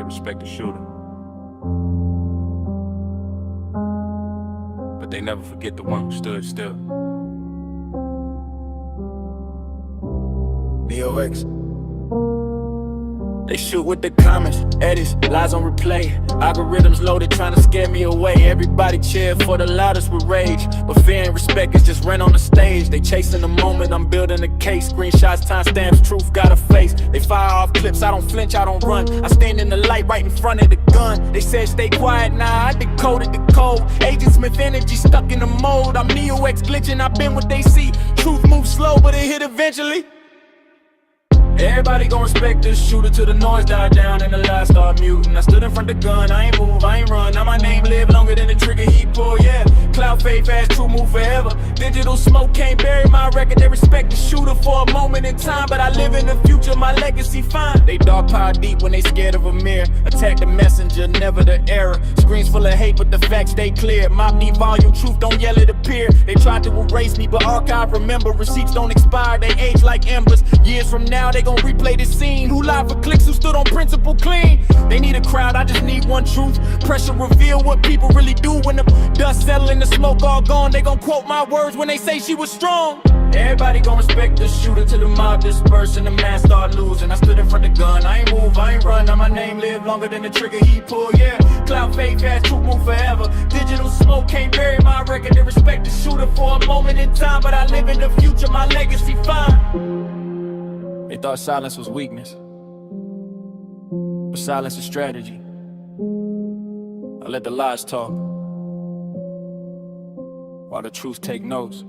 they respect the shooter. But they never forget the one who stood still. DOX. They shoot with the comments, edits, lies on replay. Algorithms loaded trying to scare me away. Everybody cheer for the loudest with rage, but fear and respect is just rent on the stage. They chasing the moment, I'm building a case. Screenshots, timestamps, truth got a face. They fire off clips, I don't flinch, I don't run. I stand in the light right in front of the gun. They said stay quiet, nah, I decoded the code. Agent Smith energy stuck in the mold. I'm NeoX glitching, I've been what they see. Truth moves slow, but it hit eventually. Everybody gon' respect this shooter till the noise died down and the lights start muting. I stood in front of the gun, I ain't move, I ain't run. Now my name live longer than the trigger he pull, yeah. Cloud fade fast, true move forever. Digital smoke can't bury my record. They respect the shooter for a moment in time, but I live in the future, my legacy fine. They dog pile deep when they scared of a mirror. Attack the messenger, never the error. Screens full of hate, but the facts stay clear. Mob need volume, truth don't yell at a peer. They tried to erase me, but archive remember. Receipts don't expire, they age like embers. Years from now, they gon' replay this scene. Who lied for clicks, who stood on principle clean. They need a crowd, I just need one truth. Pressure reveal what people really do. When the dust settle and the smoke all gone, they gon' quote my words when they say she was strong. Everybody gon' respect the shooter till the mob disperse and the man start losing. I stood in front of the gun, I ain't move, I ain't run. Now my name live longer than the trigger he pull, yeah. Cloud fade fast, truth move forever. Digital smoke can't bury my record. They respect the shooter for a moment in time, but I live in the future, my legacy fine. They thought silence was weakness, but silence is strategy. I let the lies talk, while the truth take notes.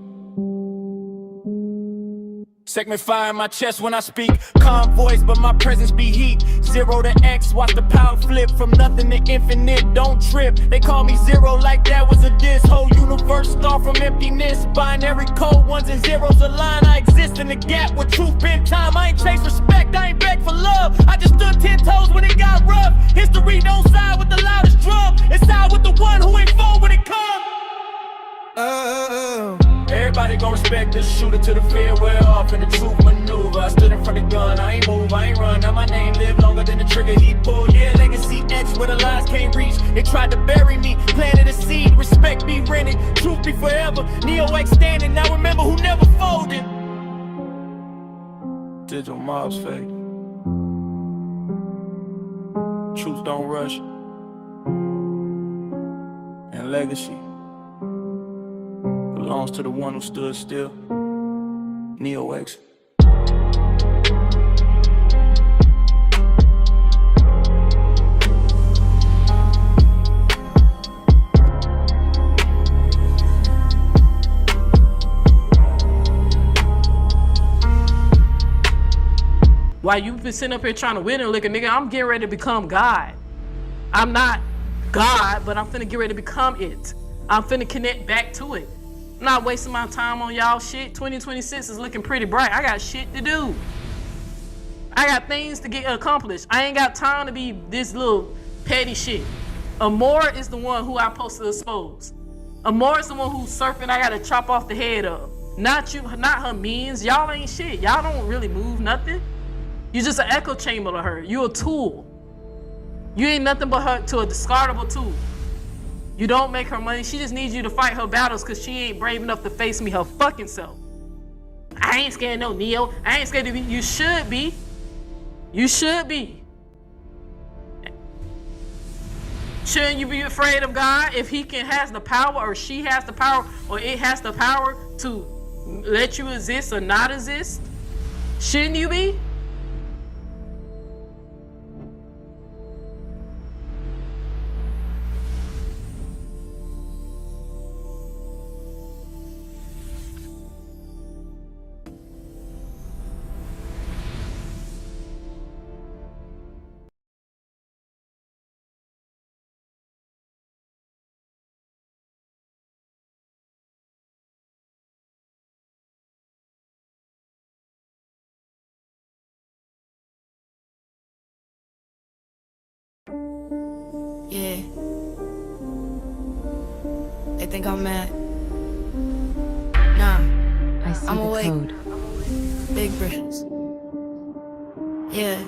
Segment fire in my chest when I speak. Calm voice, but my presence be heat. 0 to X, watch the power flip. From nothing to infinite, don't trip. They call me zero like that was a diss. Whole universe start from emptiness. Binary code, ones and zeros align. I exist in the gap with truth been time. I ain't chase respect, I ain't beg for love. I just stood 10 toes when it got rough. History don't side with the loudest drum. It side with the one who ain't fold when it comes. Everybody gon' respect the shooter till the fear wear off and the truth maneuver. I stood in front of the gun, I ain't move, I ain't run. Now my name live longer than the trigger he pull. Yeah, legacy X where the lies can't reach. They tried to bury me, planted a seed. Respect be rented, truth be forever. NeoX standing, now remember who never folded. Digital mobs fake. Truth don't rush. And legacy belongs to the one who stood still. NeoX. While you been sitting up here trying to win and look at nigga, I'm getting ready to become God. I'm not God, but I'm finna get ready to become it. I'm finna connect back to it. I'm not wasting my time on y'all shit. 2026 is looking pretty bright. I got shit to do. I got things to get accomplished. I ain't got time to be this little petty shit. Amore is the one who I'm supposed to expose. Amore is the one who's surfing I gotta chop off the head of. Not you, not her means. Y'all ain't shit. Y'all don't really move nothing. You just an echo chamber to her. You a tool. You ain't nothing but her to a discardable tool. You don't make her money. She just needs you to fight her battles because she ain't brave enough to face me her fucking self. I ain't scared of no Neo. I ain't scared to be. You should be. You should be. Shouldn't you be afraid of God if he has the power or she has the power or it has the power to let you exist or not exist? Shouldn't you be? Yeah. They think I'm mad. Nah. I see I'm the awake. code. Big bridges. Yeah.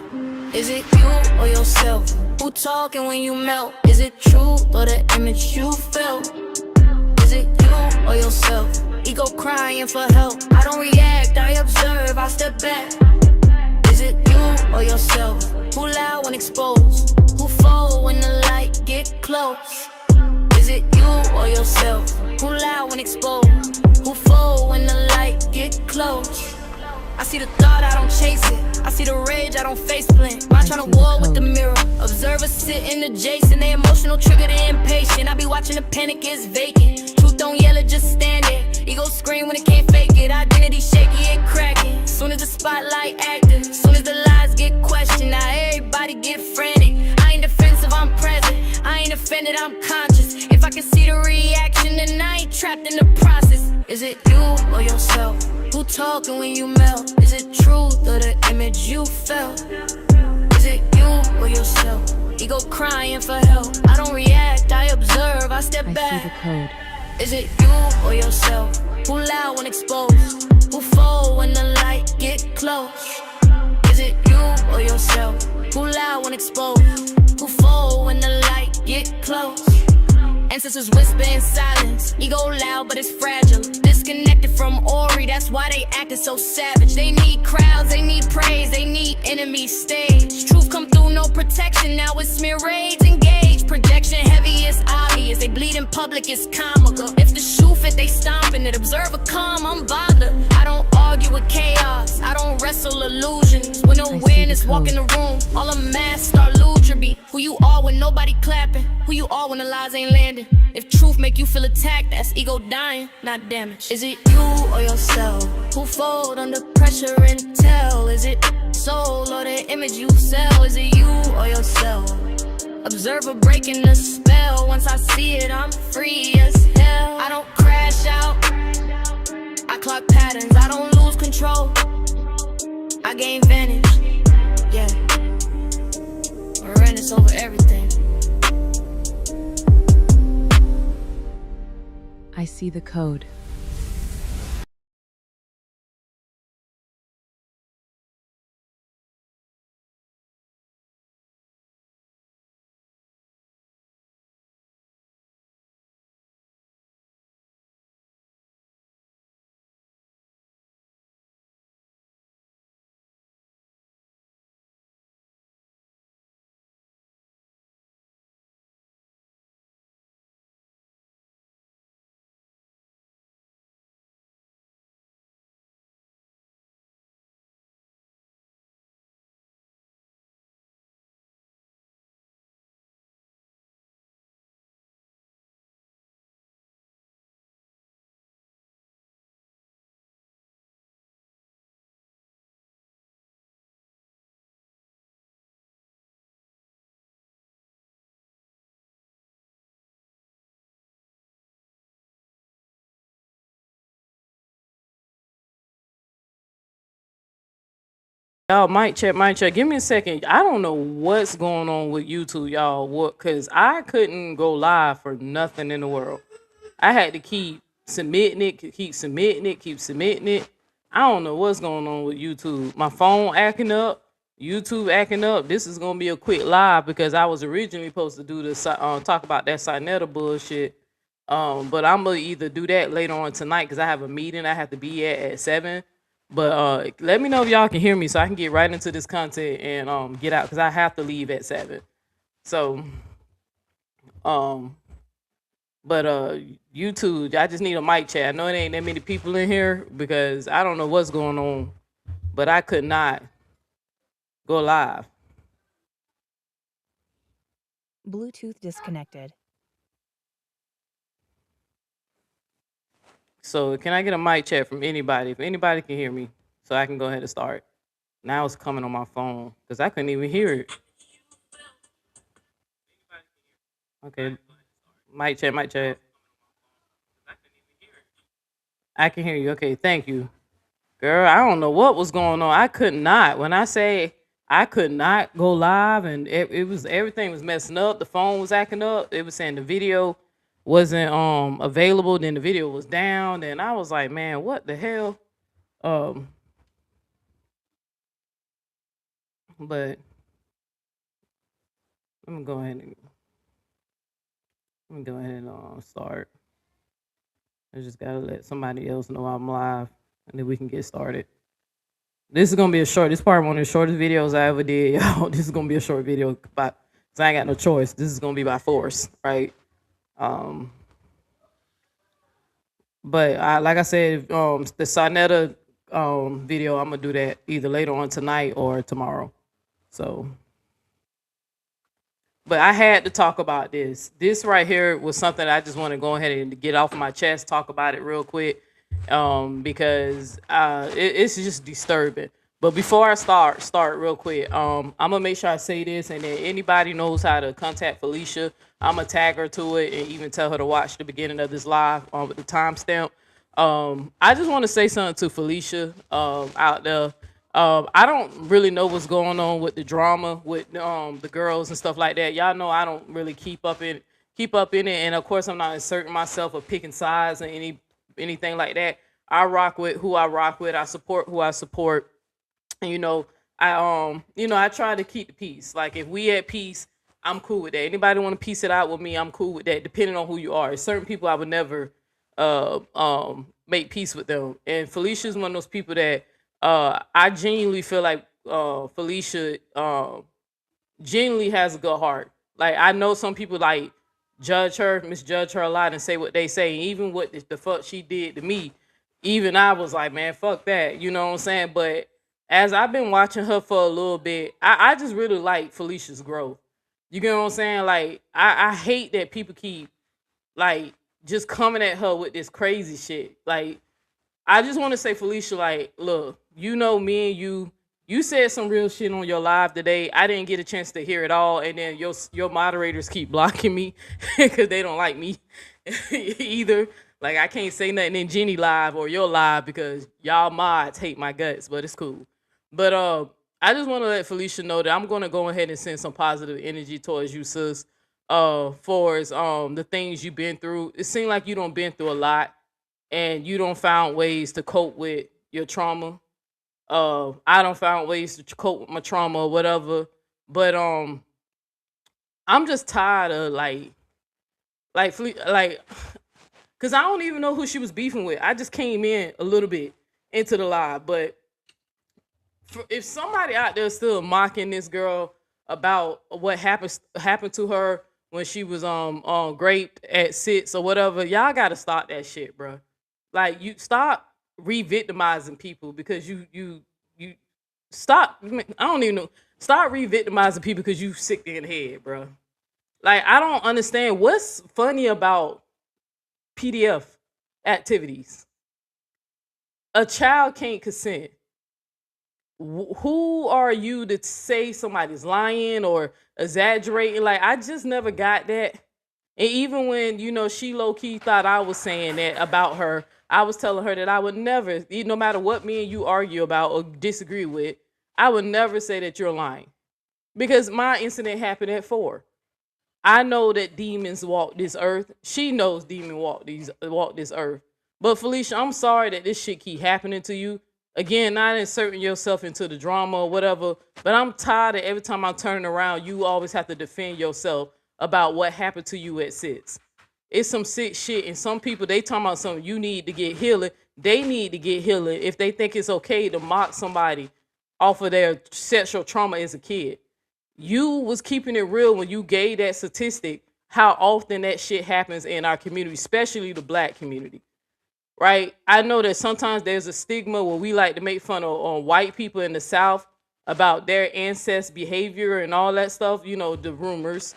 Is it you or yourself? Who talking when you melt? Is it truth or the image you felt? Is it you or yourself? Ego crying for help. I don't react, I observe, I step back. Is it you or yourself? Who loud when exposed? Who fold when the light get close? Is it you or yourself? Who loud when exposed? Who fold when the light get close? I see the thought, I don't chase it. I see the rage, I don't face plant. Mind trying to war with the mirror. Observers sitting adjacent. They emotional, trigger, they impatient. I be watching the panic is vacant. Truth don't yell, it just stand there. Ego scream when it can't fake it. Identity shaky, it cracking. Soon as the spotlight active, soon as the lies get questioned, now everybody get frantic. I ain't defensive, I'm present. I ain't offended, I'm conscious. If I can see the reaction, then I ain't trapped in the process. Is it you or yourself? Who talking when you melt? Is it truth or the image you felt? Is it you or yourself? Ego crying for help. I don't react, I observe, I step back. I see the code. Is it you or yourself? Who loud when exposed? Who fold when the light get close? Is it you or yourself? Who loud when exposed? Who fold when the light get close? Ancestors whisper in silence. Ego loud, but it's fragile. Disconnected from Ori, that's why they acting so savage. They need crowds, they need praise, they need enemy stage. Truth come through, no protection. Now it's smear rage, engage. Projection heavy, it's obvious. They bleed in public, it's comical. If the shoe fit, they stomping it. Observer calm, I'm bothered. I don't argue with chaos. I don't wrestle illusions. When awareness walk in the room, all a mass start lutreby. Who you are when nobody clapping? Who you are when the lies ain't landing? If truth make you feel attacked, that's ego dying, not damaged. Is it you or yourself? Who fold under pressure and tell? Is it soul or the image you sell? Is it you or yourself? Observer breaking the spell. Once I see it, I'm free as hell. I don't crash out, I clock patterns. I don't lose control, I gain vantage. Yeah, awareness over everything. I see the code. Y'all, mic check, mic check. Give me a second. I don't know what's going on with YouTube, y'all. What? Cause I couldn't go live for nothing in the world. I had to keep submitting it, keep submitting it, keep submitting it. I don't know what's going on with YouTube. My phone acting up, YouTube acting up. This is gonna be a quick live because I was originally supposed to do this, talk about that Sinetta bullshit. But I'm gonna either do that later on tonight because I have a meeting I have to be at 7. But let me know if y'all can hear me so I can get right into this content and get out because I have to leave at 7. So but YouTube, I just need a mic check. I know it ain't that many people in here because I don't know what's going on, but I could not go live. Bluetooth disconnected. So can I get a mic check from anybody? If anybody can hear me, so I can go ahead and start. Now it's coming on my phone because I couldn't even hear it. Okay, mic check, mic check. I can hear you. Okay, thank you. Girl, I don't know what was going on. I could not. When I say I could not go live and it was everything was messing up. The phone was acting up. It was saying the video wasn't available, then the video was down, and I was like, man, what the hell? But Let me go ahead and start. I just gotta let somebody else know I'm live, and then we can get started. This is gonna be a short. This is probably one of the shortest videos I ever did, y'all. This is gonna be a short video, but I ain't got no choice. This is gonna be by force, right? But like I said, the Sonetta video, I'm gonna do that either later on tonight or tomorrow. So, but I had to talk about this. This right here was something I just want to go ahead and get off my chest, talk about it real quick, because it's just disturbing. But before I start real quick, I'm gonna make sure I say this, and then anybody knows how to contact Felicia, I'm gonna tag her to it and even tell her to watch the beginning of this live with the timestamp. I just want to say something to Felicia out there. I don't really know what's going on with the drama with the girls and stuff like that. Y'all know I don't really keep up in it, and of course I'm not inserting myself or picking sides or anything like that. I rock with who I rock with. I support who I support. And I try to keep the peace. Like if we at peace, I'm cool with that. Anybody want to piece it out with me, I'm cool with that, depending on who you are. Certain people I would never make peace with them. And Felicia's one of those people that I genuinely feel like Felicia genuinely has a good heart. Like I know some people like misjudge her a lot and say what they say. And even what the fuck she did to me, even I was like, man, fuck that. You know what I'm saying? But as I've been watching her for a little bit, I just really like Felicia's growth. You get what I'm saying? Like, I hate that people keep, like, just coming at her with this crazy shit. Like, I just want to say, Felicia, like, look, you know me and you said some real shit on your live today. I didn't get a chance to hear it all, and then your moderators keep blocking me because they don't like me either. Like, I can't say nothing in Jenny live or your live because y'all mods hate my guts, but it's cool. But I just want to let Felicia know that I'm going to go ahead and send some positive energy towards you, sis, for the things you've been through. It seems like you don't been through a lot, and you don't found ways to cope with your trauma. I don't found ways to cope with my trauma or whatever. But I'm just tired of like, because I don't even know who she was beefing with. I just came in a little bit into the live, but if somebody out there still mocking this girl about what happened to her when she was raped at SITS or whatever, y'all gotta stop that shit, bro. Like you stop re-victimizing people because you stop. I don't even know. Stop re-victimizing people because you sick in the head, bro. Like I don't understand what's funny about PDF activities. A child can't consent. Who are you to say somebody's lying or exaggerating? Like I just never got that. And even when she low-key thought I was saying that about her, I was telling her that I would never, no matter what me and you argue about or disagree with, I would never say that you're lying. Because my incident happened at 4. I know that demons walk this earth. She knows demons walk this earth. But Felicia, I'm sorry that this shit keep happening to you. Again, not inserting yourself into the drama or whatever, but I'm tired of every time I'm turning around, you always have to defend yourself about what happened to you at SITS. It's some sick shit, and some people, they talking about something you need to get healing. They need to get healing if they think it's okay to mock somebody off of their sexual trauma as a kid. You was keeping it real when you gave that statistic, how often that shit happens in our community, especially the Black community. Right? I know that sometimes there's a stigma where we like to make fun of white people in the South about their ancestors' behavior and all that stuff, the rumors.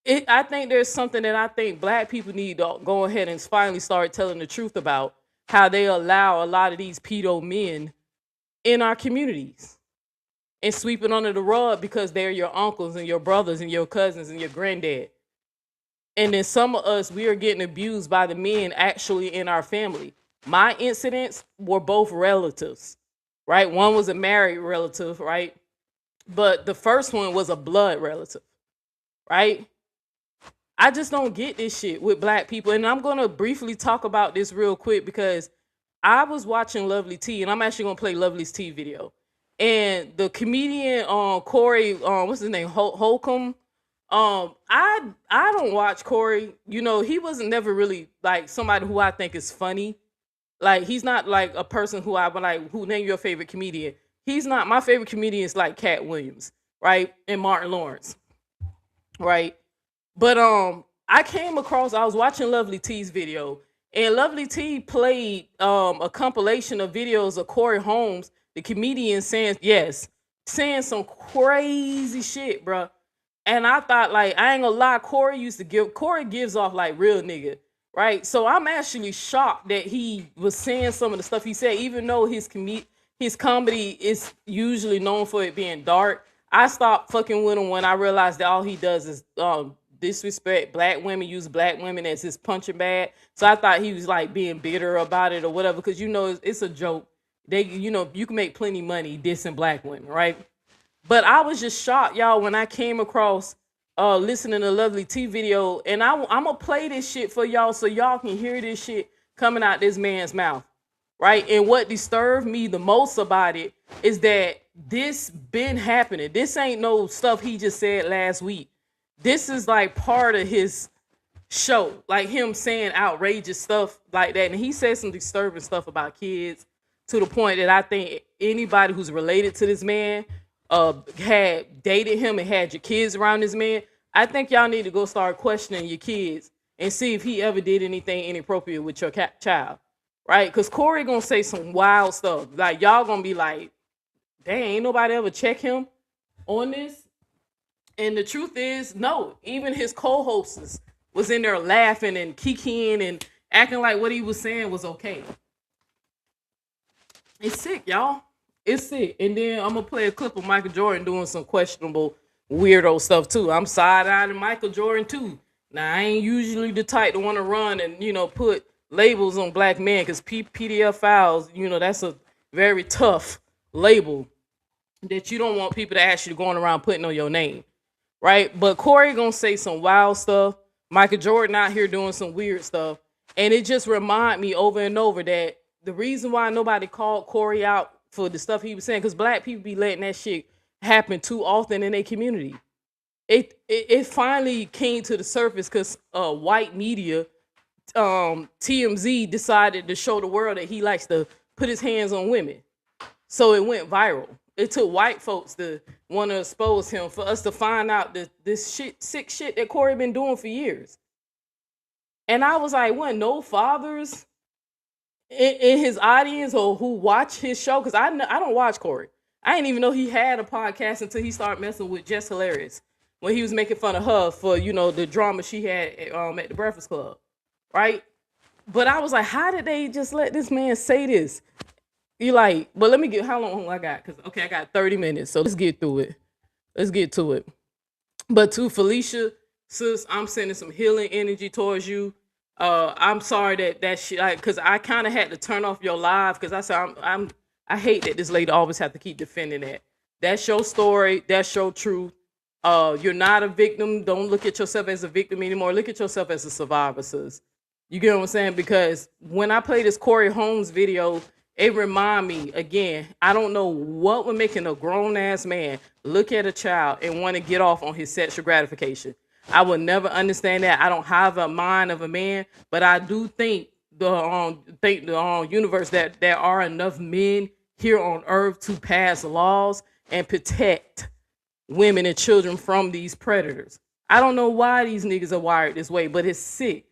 I think there's something that I think Black people need to go ahead and finally start telling the truth about, how they allow a lot of these pedo men in our communities and sweep it under the rug because they're your uncles and your brothers and your cousins and your granddad. And then some of us, we are getting abused by the men actually in our family. My incidents were both relatives, right? One was a married relative, right? But the first one was a blood relative, right? I just don't get this shit with Black people. And I'm going to briefly talk about this real quick because I was watching Lovely T, and I'm actually going to play Lovely's T video. And the comedian Corey, what's his name, Holcomb, I don't watch Corey. You know, he wasn't never really like somebody who I think is funny. Like he's not like a person who I would like who name your favorite comedian. He's not my favorite comedian is like Cat Williams, right? And Martin Lawrence, right? But I came across I was watching Lovely T's video and Lovely T played a compilation of videos of Corey Holmes, the comedian saying some crazy shit, bruh. And I thought like I ain't gonna lie, Corey gives off like real nigga, right? So I'm actually shocked that he was saying some of the stuff he said, even though his comedy is usually known for it being dark. I stopped fucking with him when I realized that all he does is disrespect black women, use black women as his punching bag. So I thought he was like being bitter about it or whatever, because you know it's a joke. You can make plenty money dissing black women, right? But I was just shocked, y'all, when I came across listening to Lovely T video, and I'm gonna play this shit for y'all so y'all can hear this shit coming out this man's mouth, right? And what disturbed me the most about it is that this been happening. This ain't no stuff he just said last week. This is like part of his show, like him saying outrageous stuff like that. And he said some disturbing stuff about kids to the point that I think anybody who's related to this man had dated him and had your kids around this man. I think y'all need to go start questioning your kids and see if he ever did anything inappropriate with your child, right? Because Corey gonna say some wild stuff. Like y'all gonna be like, dang, ain't nobody ever check him on this. And the truth is, no, even his co-hosts was in there laughing and kikiing and acting like what he was saying was okay. It's sick, y'all. It's sick. And then I'm gonna play a clip of Michael Jordan doing some questionable weirdo stuff too. I'm side-eyeing Michael Jordan too. Now I ain't usually the type to want to run and put labels on black men, because PDF files, that's a very tough label that you don't want people to actually going around putting on your name. Right? But Corey gonna say some wild stuff. Michael Jordan out here doing some weird stuff. And it just remind me over and over that the reason why nobody called Corey out for the stuff he was saying, because black people be letting that shit happen too often in their community. It finally came to the surface because white media, TMZ, decided to show the world that he likes to put his hands on women. So it went viral. It took white folks to want to expose him for us to find out that this sick shit that Corey been doing for years. And I was like, what, no fathers in his audience or who watch his show? Because I don't watch Corey. I didn't even know he had a podcast until he started messing with Jess Hilarious when he was making fun of her for, the drama she had at the Breakfast Club, right? But I was like, how did they just let this man say this? You like, but let me get how long I got? Because I got 30 minutes, so let's get through it. Let's get to it. But to Felicia, sis, I'm sending some healing energy towards you. I'm sorry that shit, because I kind of had to turn off your live because I said I hate that this lady always have to keep defending that. That's your story. That's your truth. You're not a victim. Don't look at yourself as a victim anymore. Look at yourself as a survivor, sis. You get what I'm saying? Because when I play this Corey Holmes video, it remind me again, I don't know what would make a grown ass man look at a child and want to get off on his sexual gratification. I would never understand that. I don't have a mind of a man, but I do think the universe that there are enough men here on earth to pass laws and protect women and children from these predators. I don't know why these niggas are wired this way, but it's sick.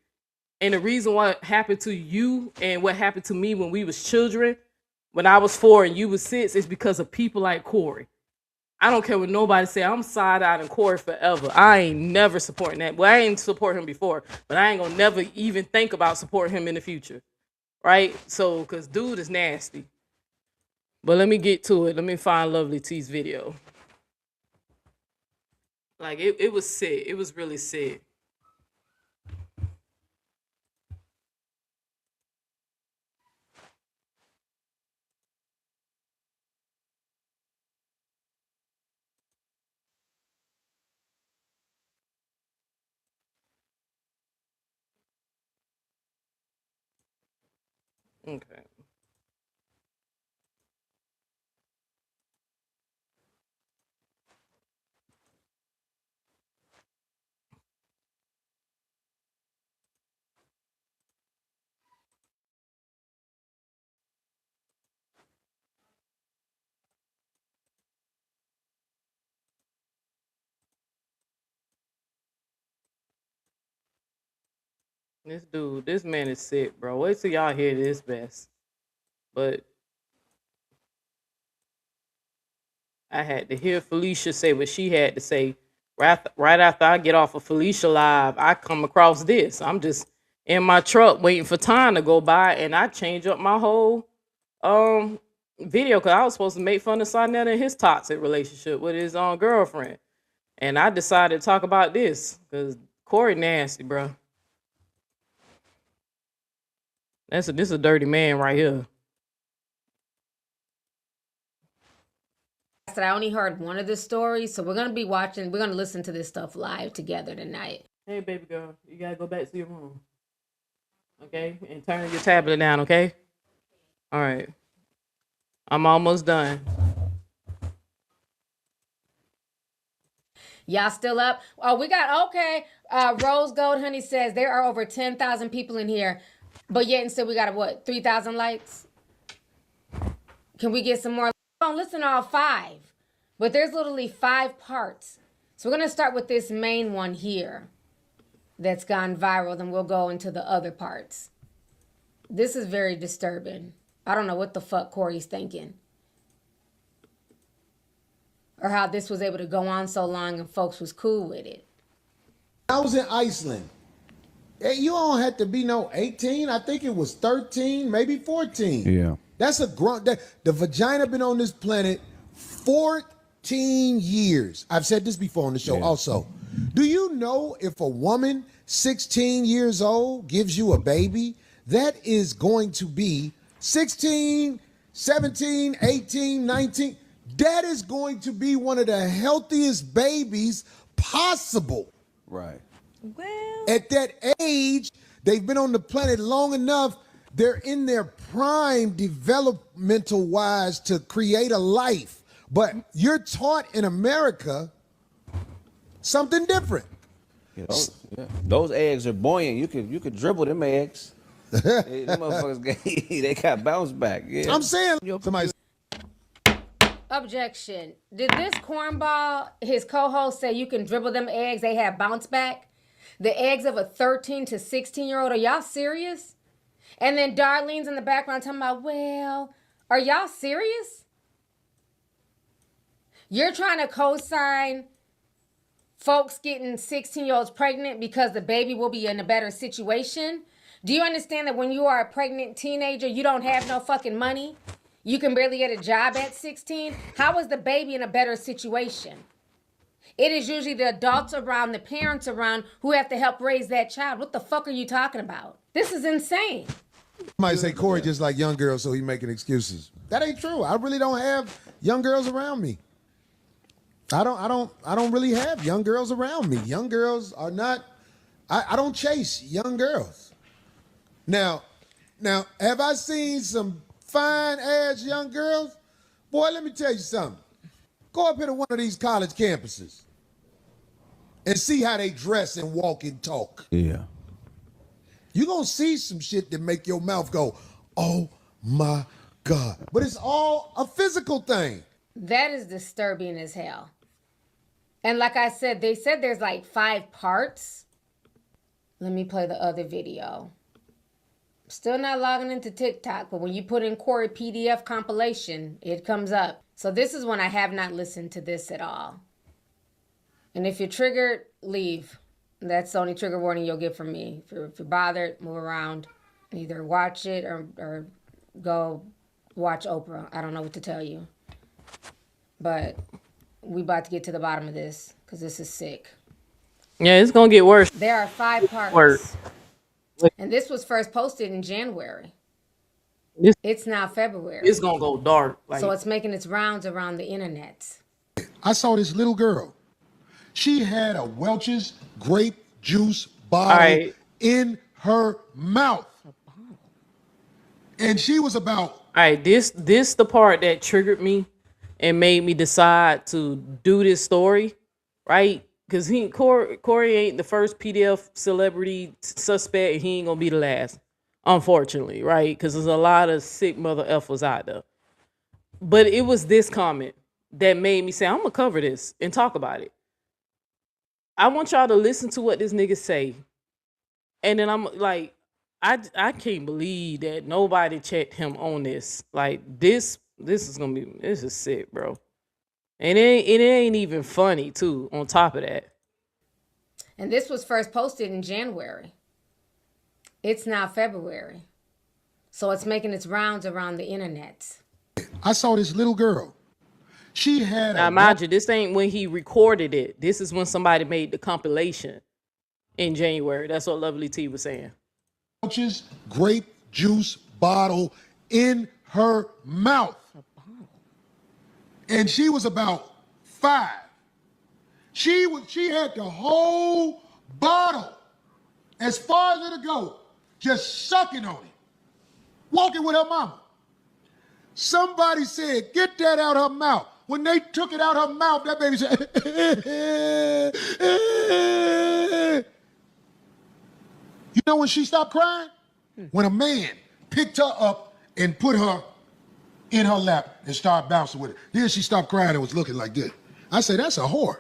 And the reason what happened to you and what happened to me when we was children, when I was 4 and you was 6, is because of people like Corey. I don't care what nobody say. I'm side-eyeing Corey forever. I ain't never supporting that. Well, I ain't support him before, but I ain't gonna never even think about supporting him in the future. Right? So, because dude is nasty. But let me get to it. Let me find Lovely T's video. Like, it was sick. It was really sick. Okay. This man is sick, bro. Wait till y'all hear this mess. But I had to hear Felicia say what she had to say. Right after I get off of Felicia Live, I come across this. I'm just in my truck waiting for time to go by, and I change up my whole um video because I was supposed to make fun of Sonetta and his toxic relationship with his girlfriend. And I decided to talk about this because Corey nasty, bro. This is a dirty man right here. I only heard one of the stories, so we're gonna listen to this stuff live together tonight. Hey, baby girl, you gotta go back to your room, okay? And turn your tablet down, okay? All right, I'm almost done. Y'all still up? Oh, we got okay. Rose Gold Honey says there are over 10,000 people in here, but yet and still we got what 3,000 likes. Can we get some more? Don't listen to all 5, but there's literally 5 parts. So we're gonna start with this main one here that's gone viral, then we'll go into the other parts. This is very disturbing. I don't know what the fuck Corey's thinking, or how this was able to go on so long and folks was cool with it. I was in Iceland. Hey, you don't have to be no 18. I think it was 13, maybe 14. Yeah. That's a grunt. The vagina been on this planet 14 years. I've said this before on the show also. Do you know if a woman 16 years old gives you a baby, that is going to be 16, 17, 18, 19. That is going to be one of the healthiest babies possible. Right. Well, At that age, they've been on the planet long enough. They're in their prime developmental wise to create a life. But you're taught in America something different. Yeah, those eggs are buoyant. You could dribble them eggs. Them motherfuckers they got bounce back. Yeah. I'm saying somebody. Objection. Did this cornball, his co-host, say you can dribble them eggs, they have bounce back? The eggs of a 13 to 16-year-old, are y'all serious? And then Darlene's in the background talking about, well, are y'all serious? You're trying to co-sign folks getting 16-year-olds pregnant because the baby will be in a better situation? Do you understand that when you are a pregnant teenager, you don't have no fucking money? You can barely get a job at 16? How is the baby in a better situation? It is usually the adults around, the parents around who have to help raise that child. What the fuck are you talking about? This is insane. Somebody say Corey just like young girls, so he making excuses. That ain't true. I really don't have young girls around me. I don't really have young girls around me. Young girls are not. I don't chase young girls. Now, have I seen some fine ass young girls? Boy, let me tell you something. Go up here to one of these college campuses and see how they dress and walk and talk. Yeah. You're going to see some shit that make your mouth go, oh my God. But it's all a physical thing. That is disturbing as hell. And like I said, they said there's like 5 parts. Let me play the other video. Still not logging into TikTok, but when you put in Corey PDF compilation, it comes up. So this is when I have not listened to this at all. And if you're triggered, leave. That's the only trigger warning you'll get from me. If you're bothered, move around. Either watch it or go watch Oprah. I don't know what to tell you. But we about to get to the bottom of this because this is sick. Yeah, it's gonna get worse. There are 5 parts. Worse. And this was first posted in January. It's now February. It's gonna go dark. So it's making its rounds around the internet. I saw this little girl. She had a Welch's grape juice bottle in her mouth. And she was about... All right, this the part that triggered me and made me decide to do this story, right? Because Corey ain't the first PDF celebrity suspect. He ain't gonna be the last, unfortunately, right? Because there's a lot of sick mother effers out there. But it was this comment that made me say, I'm gonna cover this and talk about it. I want y'all to listen to what this nigga say And then I'm like, I can't believe that nobody checked him on this. Like this is sick, bro. And it ain't even funny too. On top of that, And this was first posted in January. It's now February. So it's making its rounds around the internet. I saw this little girl. She had now mind you, this ain't when he recorded it. This is when somebody made the compilation in January. That's what Lovely T was saying. Roach's grape juice bottle in her mouth. And she was about 5. She had the whole bottle as far as it'll go, just sucking on it, walking with her mama. Somebody said, get that out her mouth. When they took it out her mouth, that baby said, you know when she stopped crying? When a man picked her up and put her in her lap and started bouncing with it. Then she stopped crying and was looking like this. I said, that's a whore.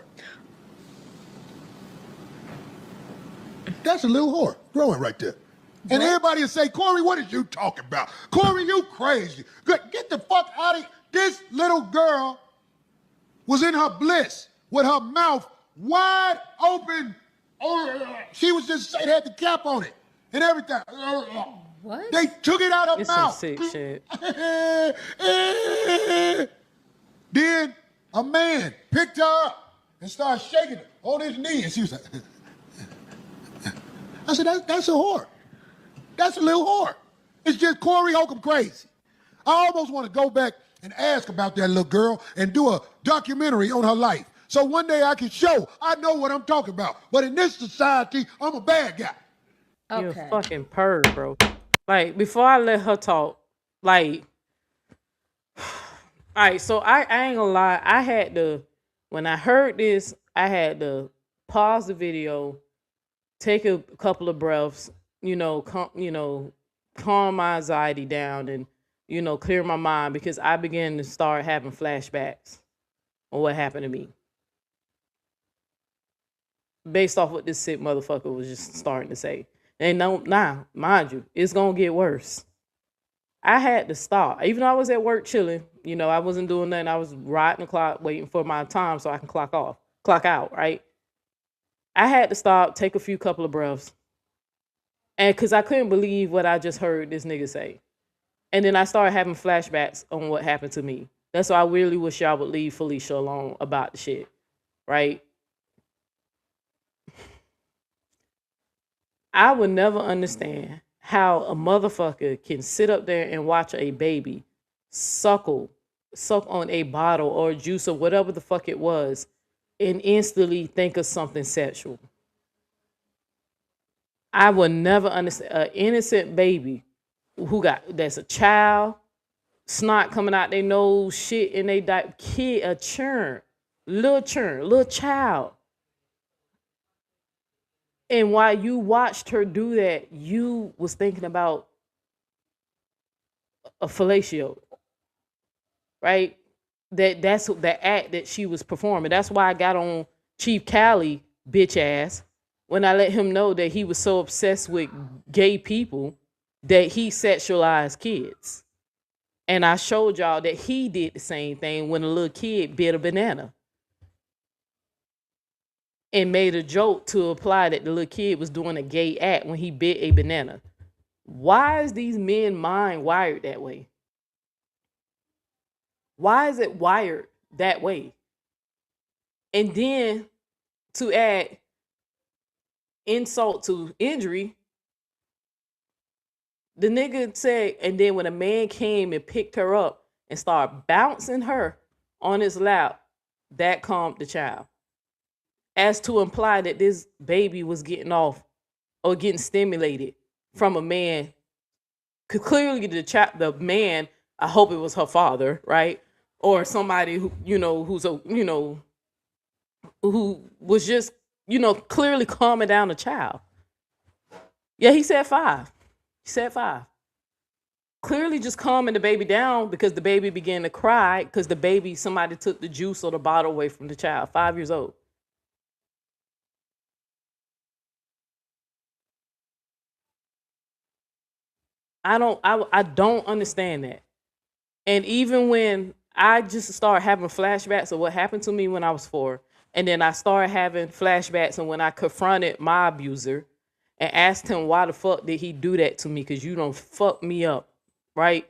That's a little whore growing right there. And everybody will say, Corey, what are you talking about? Corey, you crazy. Get the fuck out of here. This little girl was in her bliss with her mouth wide open. She was just, it had the cap on it and everything. What? They took it out of her It's mouth. some sick shit. Then a man picked her up and started shaking her on his knee. And she was like, I said, that's a whore. That's a little whore. It's just Corey Holcomb crazy. I almost want to go back and ask about that little girl and do a documentary on her life. So one day I can show I know what I'm talking about. But in this society, I'm a bad guy. You're Okay. a fucking perv, bro. Like, before I let her talk, like, all right, so I ain't gonna lie. I had to, when I heard this, I had to pause the video, take a couple of breaths, calm my anxiety down and, clear my mind, because I began to start having flashbacks on what happened to me. Based off what this sick motherfucker was just starting to say. And now, mind you, it's gonna get worse. I had to stop. Even though I was at work chilling, I wasn't doing nothing. I was riding the clock, waiting for my time so I can clock out, right? I had to stop, take a few couple of breaths. And because I couldn't believe what I just heard this nigga say. And then I started having flashbacks on what happened to me. That's why I really wish y'all would leave Felicia alone about the shit, right? I would never understand how a motherfucker can sit up there and watch a baby suck on a bottle or juice or whatever the fuck it was and instantly think of something sexual. I would never understand an innocent baby that's a child, snot coming out their nose, shit in their diaper, little child. And while you watched her do that, you was thinking about a fellatio, right? That's the act that she was performing. That's why I got on Chief Cali, bitch ass, when I let him know that he was so obsessed with gay people that he sexualized kids. And I showed y'all that he did the same thing when a little kid bit a banana. And made a joke to imply that the little kid was doing a gay act when he bit a banana. Why is these men mind wired that way? Why is it wired that way? And then to add insult to injury, the nigga said, and then when a man came and picked her up and started bouncing her on his lap, that calmed the child. As to imply that this baby was getting off or getting stimulated from a man. Because clearly the man, I hope it was her father, right? Or somebody who, who was just, clearly calming down the child. Yeah, he said 5. He said 5. Clearly just calming the baby down because the baby began to cry because somebody took the juice or the bottle away from the child, 5 years old. I don't understand that. And even when I just started having flashbacks of what happened to me when I was 4, and then I started having flashbacks and when I confronted my abuser and asked him why the fuck did he do that to me? Because you don't fuck me up, right?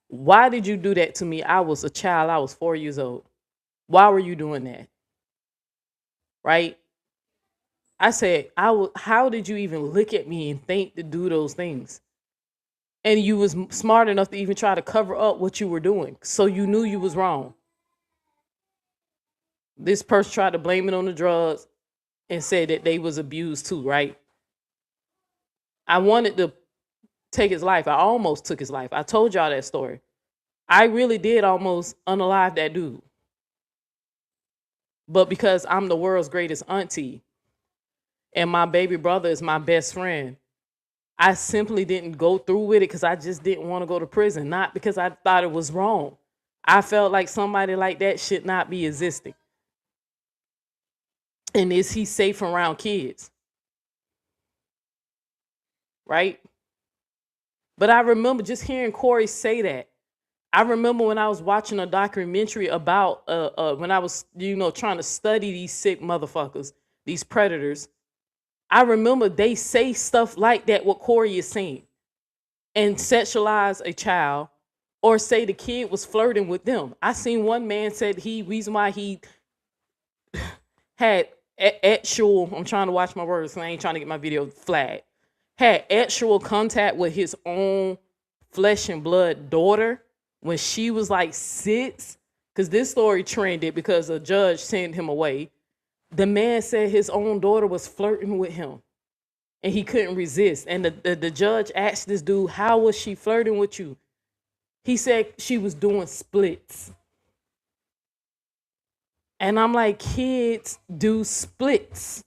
Why did you do that to me? I was a child. I was 4 years old. Why were you doing that? Right? I said, how did you even look at me and think to do those things? And you was smart enough to even try to cover up what you were doing. So you knew you was wrong. This person tried to blame it on the drugs and said that they was abused too, right? I wanted to take his life. I almost took his life. I told y'all that story. I really did almost unalive that dude. But because I'm the world's greatest auntie and my baby brother is my best friend, I simply didn't go through with it because I just didn't want to go to prison. Not because I thought it was wrong. I felt like somebody like that should not be existing. And is he safe around kids? Right? But I remember just hearing Corey say that. I remember when I was watching a documentary about when I was, trying to study these sick motherfuckers, these predators. I remember they say stuff like that, what Corey is saying, and sexualize a child or say the kid was flirting with them. I seen one man said reason why he had actual, I'm trying to watch my words, so I ain't trying to get my video flagged, had actual contact with his own flesh and blood daughter when she was like 6, because this story trended because a judge sent him away. The man said his own daughter was flirting with him and he couldn't resist. And the judge asked this dude, how was she flirting with you? He said she was doing splits. And I'm like, kids do splits.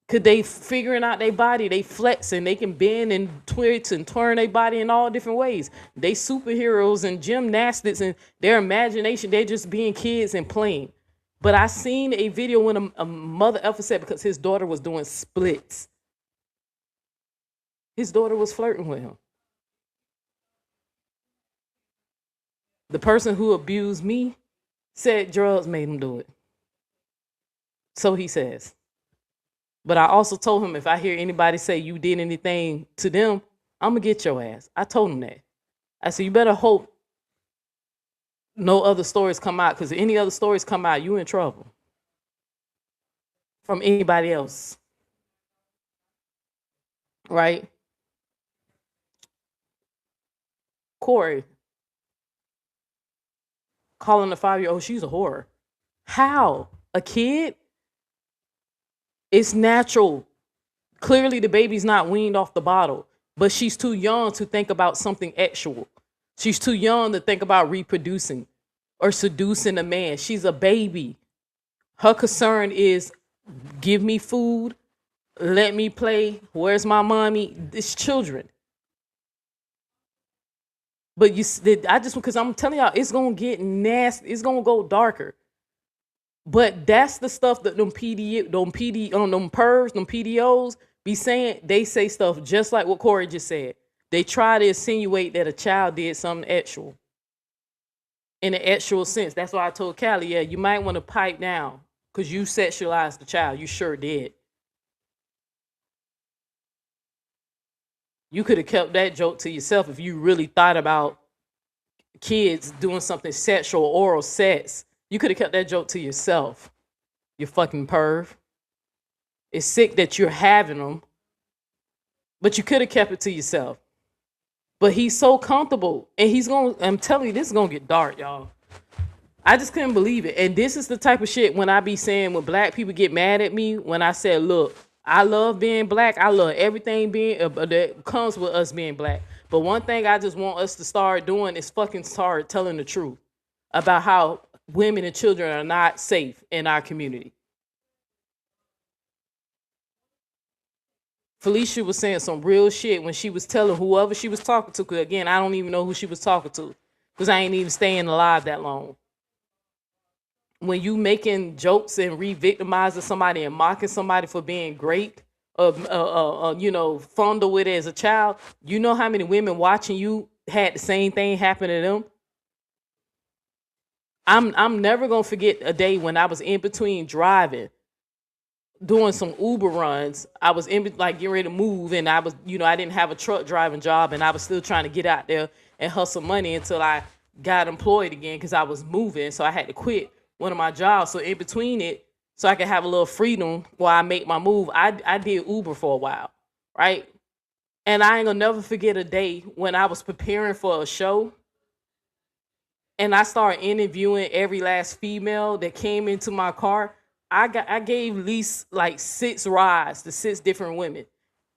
Cause they figuring out their body, they flexing, they can bend and twitch and turn their body in all different ways. They superheroes and gymnastics and their imagination, they're just being kids and playing. But I seen a video when a mother effer said because his daughter was doing splits. His daughter was flirting with him. The person who abused me said drugs made him do it. So he says. But I also told him if I hear anybody say you did anything to them, I'm going to get your ass. I told him that. I said, you better hope no other stories come out, because if any other stories come out, you in trouble from anybody else. Right? Corey calling a 5-year-old, she's a whore. How? A kid? It's natural. Clearly the baby's not weaned off the bottle, but she's too young to think about something actual. She's too young to think about reproducing or seducing a man. She's a baby. Her concern is give me food, let me play, where's my mommy? It's children. But because I'm telling y'all, it's gonna get nasty. It's gonna go darker. But that's the stuff that them PDOs be saying. They say stuff just like what Corey just said. They try to insinuate that a child did something actual. In an actual sense. That's why I told Callie, yeah, you might want to pipe down because you sexualized the child. You sure did. You could have kept that joke to yourself if you really thought about kids doing something sexual, oral sex. You could have kept that joke to yourself. You fucking perv. It's sick that you're having them, but you could have kept it to yourself. But he's so comfortable, and I'm telling you, this is gonna get dark, y'all. I just couldn't believe it. And this is the type of shit when I be saying when black people get mad at me, when I said, look, I love being black. I love everything that comes with us being black. But one thing I just want us to start doing is fucking start telling the truth about how women and children are not safe in our community. Felicia was saying some real shit when she was telling whoever she was talking to, because again, I don't even know who she was talking to because I ain't even staying alive that long. When you making jokes and re-victimizing somebody and mocking somebody for being great fondle with it as a child. You know how many women watching you had the same thing happen to them? I'm never gonna forget a day when I was in between driving, doing some Uber runs. I was like getting ready to move, and I was, I didn't have a truck driving job, and I was still trying to get out there and hustle money until I got employed again because I was moving, so I had to quit one of my jobs. So in between it, so I could have a little freedom while I make my move, I did Uber for a while, right? And I ain't gonna never forget a day when I was preparing for a show, and I started interviewing every last female that came into my car. I gave at least like 6 rides to 6 different women.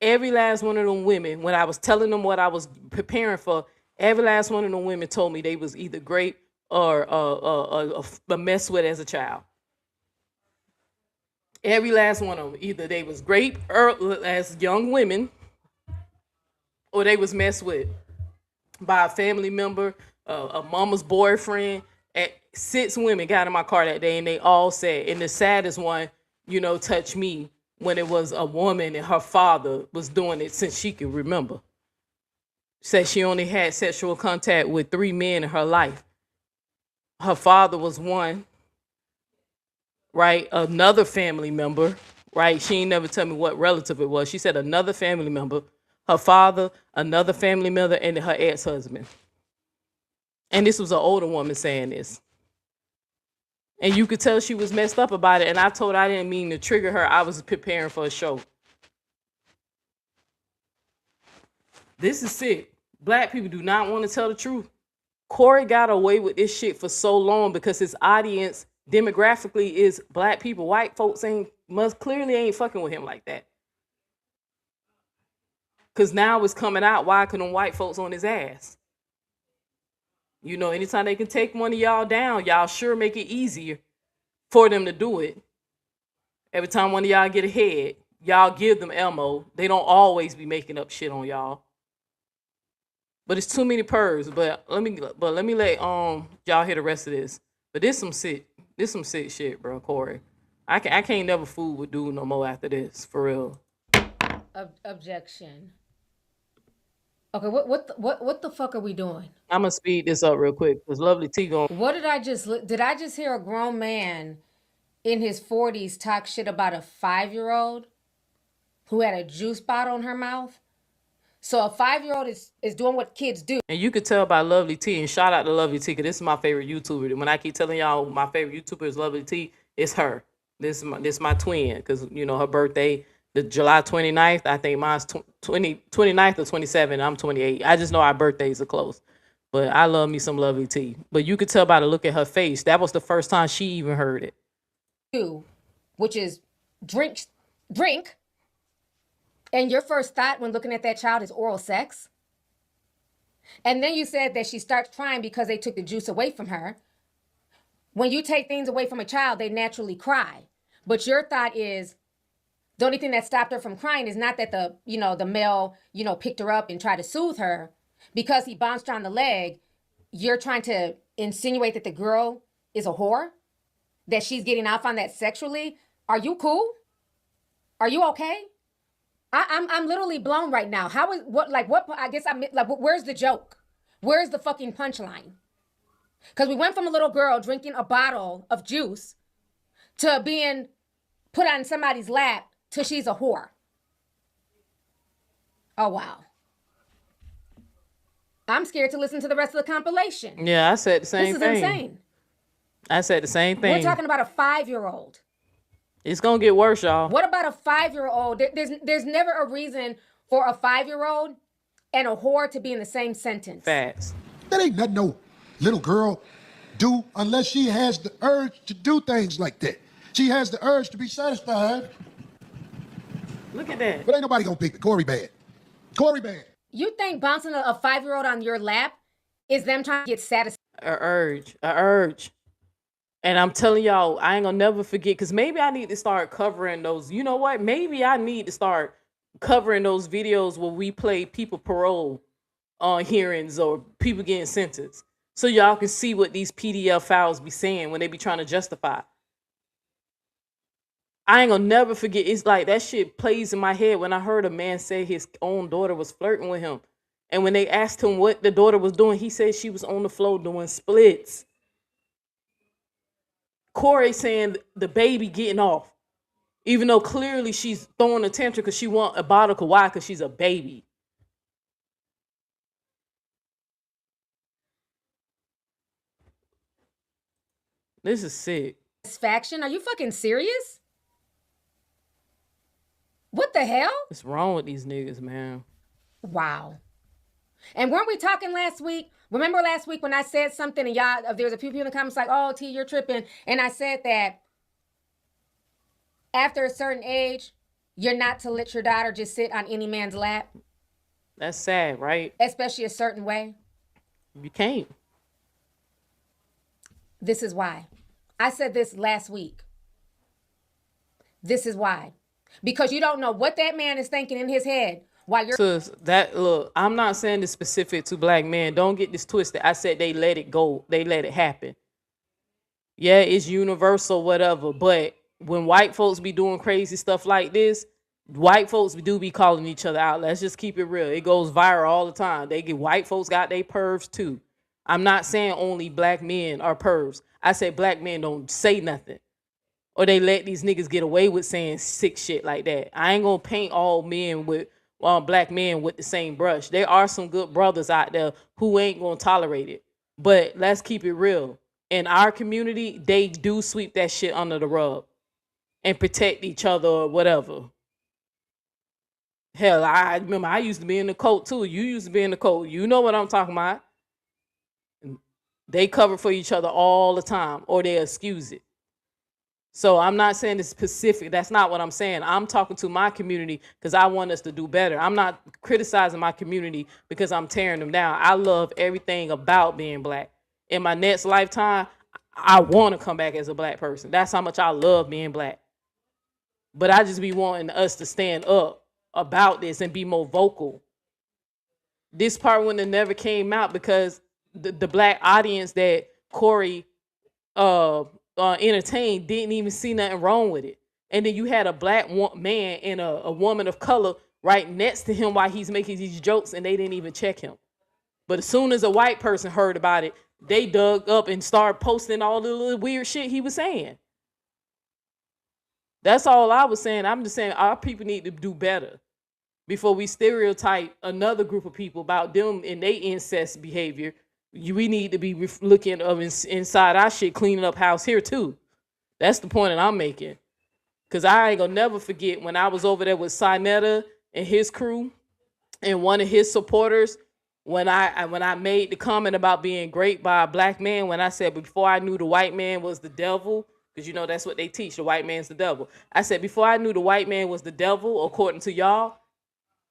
Every last one of them women, when I was telling them what I was preparing for, every last one of them women told me they was either great or a mess with as a child. Every last one of them, either they was great as young women, or they was messed with by a family member, a mama's boyfriend. 6 women got in my car that day, and they all said, and the saddest one, touched me when it was a woman and her father was doing it since she could remember. Said she only had sexual contact with 3 men in her life. Her father was one, right? Another family member, right? She ain't never tell me what relative it was. She said another family member, her father, another family member, and her ex-husband. And this was an older woman saying this. And you could tell she was messed up about it. And I told her I didn't mean to trigger her. I was preparing for a show. This is sick. Black people do not want to tell the truth. Corey got away with this shit for so long because his audience demographically is black people. White folks clearly ain't fucking with him like that. Because now it's coming out why couldn't white folks on his ass. Anytime they can take one of y'all down, y'all sure make it easier for them to do it. Every time one of y'all get ahead, y'all give them ammo. They don't always be making up shit on y'all. But it's too many purrs. But let me let y'all hear the rest of this. But this some sick shit, bro, Corey. I can't never fool with dude no more after this, for real. Objection. Okay, what the fuck are we doing? I'm gonna speed this up real quick because Lovely T going. What did I just hear a grown man in his 40s talk shit about a 5-year-old who had a juice bottle in her mouth? So a 5-year-old is doing what kids do. And you could tell by Lovely T, and shout out to Lovely T, because this is my favorite YouTuber. When I keep telling y'all my favorite YouTuber is Lovely T, it's her. This is my twin, because her birthday, the July 29th, I think mine's 29th or 27th. I'm 28. I just know our birthdays are close. But I love me some Lovely T. But you could tell by the look at her face, that was the first time she even heard it. Which is drink. And your first thought when looking at that child is oral sex. And then you said that she starts crying because they took the juice away from her. When you take things away from a child, they naturally cry. But your thought is, the only thing that stopped her from crying is not that the male, picked her up and tried to soothe her. Because he bounced her on the leg, you're trying to insinuate that the girl is a whore? That she's getting off on that sexually? Are you cool? Are you okay? I'm literally blown right now. Where's the joke? Where's the fucking punchline? Because we went from a little girl drinking a bottle of juice to being put on somebody's lap till she's a whore. Oh, wow. I'm scared to listen to the rest of the compilation. Yeah, I said the same thing. This is insane. I said the same thing. We're talking about a 5-year-old. It's going to get worse, y'all. What about a 5-year-old? There's never a reason for a 5-year-old and a whore to be in the same sentence. Facts. That ain't nothing no little girl do unless she has the urge to do things like that. She has the urge to be satisfied. Look at that. But ain't nobody gonna pick the Corey bad. Corey bad. You think bouncing a 5-year-old on your lap is them trying to get satisfied? A urge. And I'm telling y'all, I ain't gonna never forget, because maybe I need to start covering those. You know what? Maybe I need to start covering those videos where we play people parole hearings or people getting sentenced, so y'all can see what these PDF files be saying when they be trying to justify. I ain't gonna never forget. It's like that shit plays in my head when I heard a man say his own daughter was flirting with him. And when they asked him what the daughter was doing, he said she was on the floor doing splits. Corey saying the baby getting off. Even though clearly she's throwing a tantrum because she want a bottle. Why? Because she's a baby. This is sick. Satisfaction? Are you fucking serious? What the hell? What's wrong with these niggas, man? Wow. And weren't we talking last week? Remember last week when I said something and y'all, there was a few people in the comments like, oh, T, you're tripping. And I said that after a certain age, you're not to let your daughter just sit on any man's lap. That's sad, right? Especially a certain way. You can't. This is why. I said this last week. This is why. Because you don't know what that man is thinking in his head while you're... Sis, look, I'm not saying this specific to black men. Don't get this twisted. I said they let it go. They let it happen. Yeah, it's universal, whatever. But when white folks be doing crazy stuff like this, white folks do be calling each other out. Let's just keep it real. It goes viral all the time. White folks got their pervs too. I'm not saying only black men are pervs. I said black men don't say nothing. Or they let these niggas get away with saying sick shit like that. I ain't gonna paint all men with black men with the same brush. There are some good brothers out there who ain't gonna tolerate it. But let's keep it real. In our community, they do sweep that shit under the rug and protect each other or whatever. Hell, I remember I used to be in the cult too. You used to be in the cult. You know what I'm talking about. They cover for each other all the time, or they excuse it. So I'm not saying it's specific. That's not what I'm saying. I'm talking to my community because I want us to do better. I'm not criticizing my community because I'm tearing them down. I love everything about being black. In my next lifetime, I want to come back as a black person. That's how much I love being black. But I just be wanting us to stand up about this and be more vocal. This part wouldn't have never came out because the black audience that Corey entertained didn't even see nothing wrong with it. And then you had a black man and a woman of color right next to him while he's making these jokes, and they didn't even check him. But as soon as a white person heard about it, they dug up and started posting all the little weird shit he was saying. That's all I was saying. I'm just saying our people need to do better before we stereotype another group of people about them and their incest behavior. We need to be looking inside our shit, cleaning up house here too. That's the point that I'm making. Because I ain't gonna never forget when I was over there with Sinetta and his crew and one of his supporters, when I made the comment about being raped by a black man, when I said before I knew the white man was the devil, because you know that's what they teach, the white man's the devil. I said before I knew the white man was the devil, according to y'all,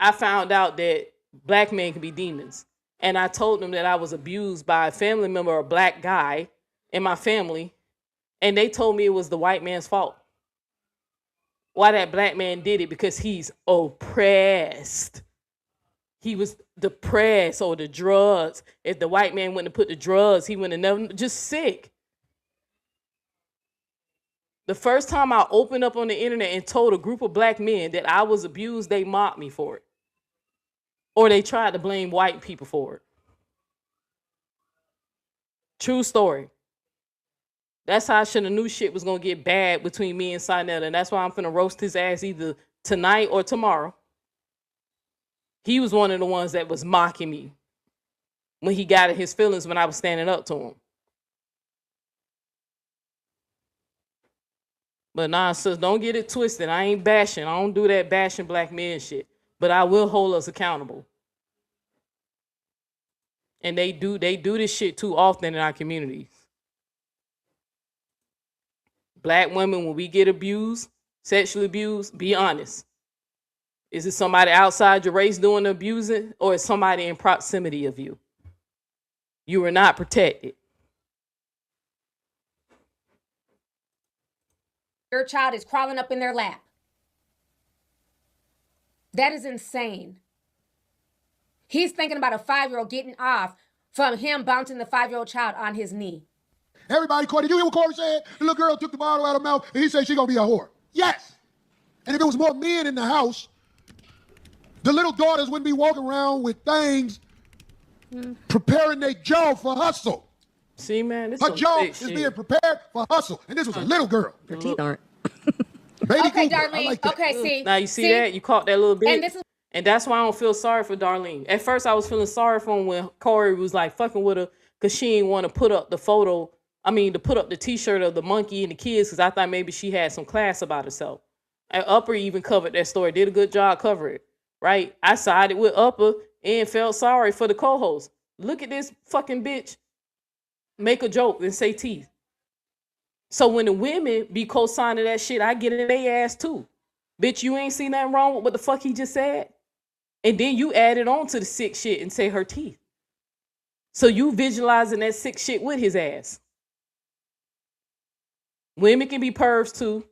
I found out that black men can be demons. And I told them that I was abused by a family member, a black guy in my family, and they told me it was the white man's fault. Why that black man did it? Because he's oppressed. He was depressed or the drugs. If the white man wouldn't have put the drugs, he wouldn't have never, just sick. The first time I opened up on the internet and told a group of black men that I was abused, they mocked me for it. Or they tried to blame white people for it. True story. That's how I should have knew shit was going to get bad between me and Sinetta. And that's why I'm finna roast his ass either tonight or tomorrow. He was one of the ones that was mocking me when he got in his feelings when I was standing up to him. But nah, sis, don't get it twisted. I ain't bashing. I don't do that bashing black men shit. But I will hold us accountable. And they do this shit too often in our communities. Black women, when we get abused, sexually abused, be honest. Is it somebody outside your race doing the abusing, or is somebody in proximity of you? You are not protected. Your child is crawling up in their lap. That is insane. He's thinking about a 5-year-old getting off from him bouncing the 5-year-old child on his knee. Everybody, Corey, did you hear what Corey said? The little girl took the bottle out of her mouth, and he said she's going to be a whore. Yes. And if it was more men in the house, the little daughters wouldn't be walking around with things preparing their jaw for hustle. See, man, this Her some jaw sick is shit. being prepared for hustle. And this was a little girl. Her teeth aren't. Baby Okay, Cooper. I Darlene. like that. Okay, see. Now you see that? You caught that little bit? And this is And that's why I don't feel sorry for Darlene. At first, I was feeling sorry for him when Corey was like fucking with her because she didn't want to put up the photo. I mean, to put up the T-shirt of the monkey and the kids because I thought maybe she had some class about herself. And Upper even covered that story. Did a good job covering it, right? I sided with Upper and felt sorry for the co-host. Look at this fucking bitch make a joke and say teeth. So when the women be co-signing that shit, I get in their ass too. Bitch, you ain't seen nothing wrong with what the fuck he just said? And then you add it on to the sick shit and say her teeth. So you visualizing that sick shit with his ass. Women can be pervs too.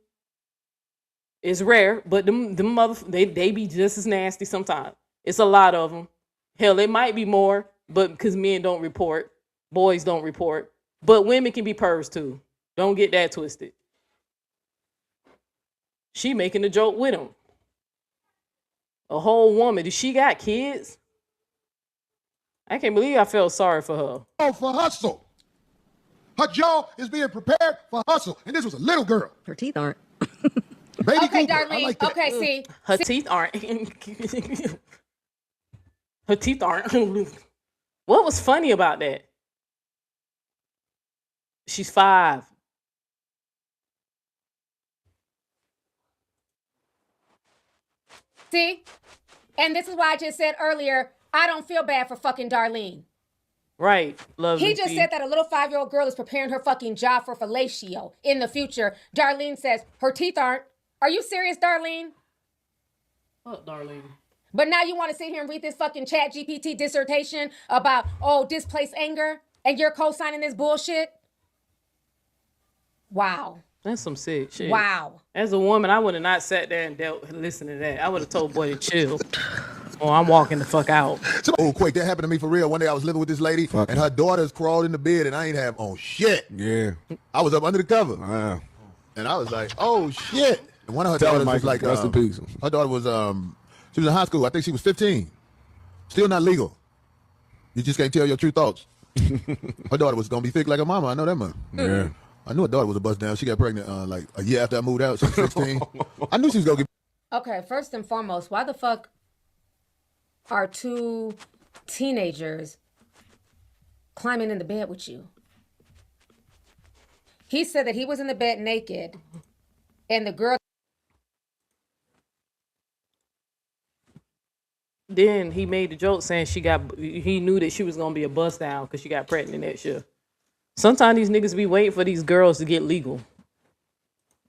It's rare, but they be just as nasty sometimes. It's a lot of them. Hell, it might be more, but because men don't report, boys don't report. But women can be pervs too. Don't get that twisted. She making a joke with him. A whole woman. Does she got kids? I can't believe I felt sorry for her. Oh, for hustle. Her jaw is being prepared for hustle. And this was a little girl. Her teeth aren't. Baby okay, Cooper. I Darlene. like that. Okay, see. Her teeth aren't. Her teeth aren't. What was funny about that? She's 5. See? And this is why I just said earlier, I don't feel bad for fucking Darlene. Right. Love He and just see. said that a little 5-year-old girl is preparing her fucking jaw for fellatio in the future. Darlene says her teeth aren't. Are you serious, Darlene? Fuck, Darlene. But now you want to sit here and read this fucking chat GPT dissertation about, displaced anger, and you're co-signing this bullshit? Wow. That's some sick shit. Wow. As a woman, I would have not sat there and listened to that. I would have told boy to chill. Or I'm walking the fuck out. Oh, quick, that happened to me for real. One day I was living with this lady, and her daughters crawled in the bed, and I ain't have on shit. Yeah. I was up under the cover. Wow. And I was like, oh, shit. And one of her Tell her, daughters was Michael, like, rest in peace. her daughter was, she was in high school. I think she was 15. Still not legal. You just can't tell your true thoughts. Her daughter was going to be thick like her mama. I know that much. Yeah. I knew her daughter was a bust down. She got pregnant like a year after I moved out. She was 16. I knew she was going to get. Okay, first and foremost, why the fuck are 2 teenagers climbing in the bed with you? He said that he was in the bed naked, and the girl. Then he made the joke saying he knew that she was gonna be a bust down because she got pregnant that year. Sometimes these niggas be waiting for these girls to get legal.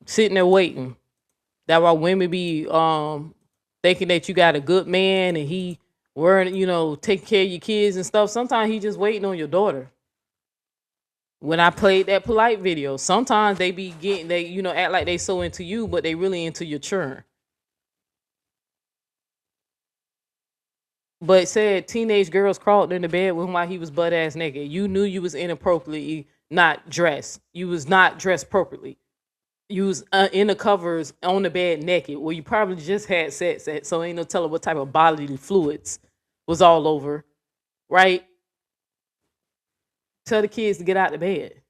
Sitting there waiting. That's why women be thinking that you got a good man and he wearing, taking care of your kids and stuff. Sometimes he just waiting on your daughter. When I played that polite video, sometimes they be act like they so into you, but they really into your churn. But it said teenage girls crawled in the bed with him while he was butt ass naked. You knew you was inappropriately not dressed. You was not dressed appropriately. You was in the covers on the bed naked. Well, you probably just had sex, so ain't no telling what type of bodily fluids was all over, right? Tell the kids to get out the bed.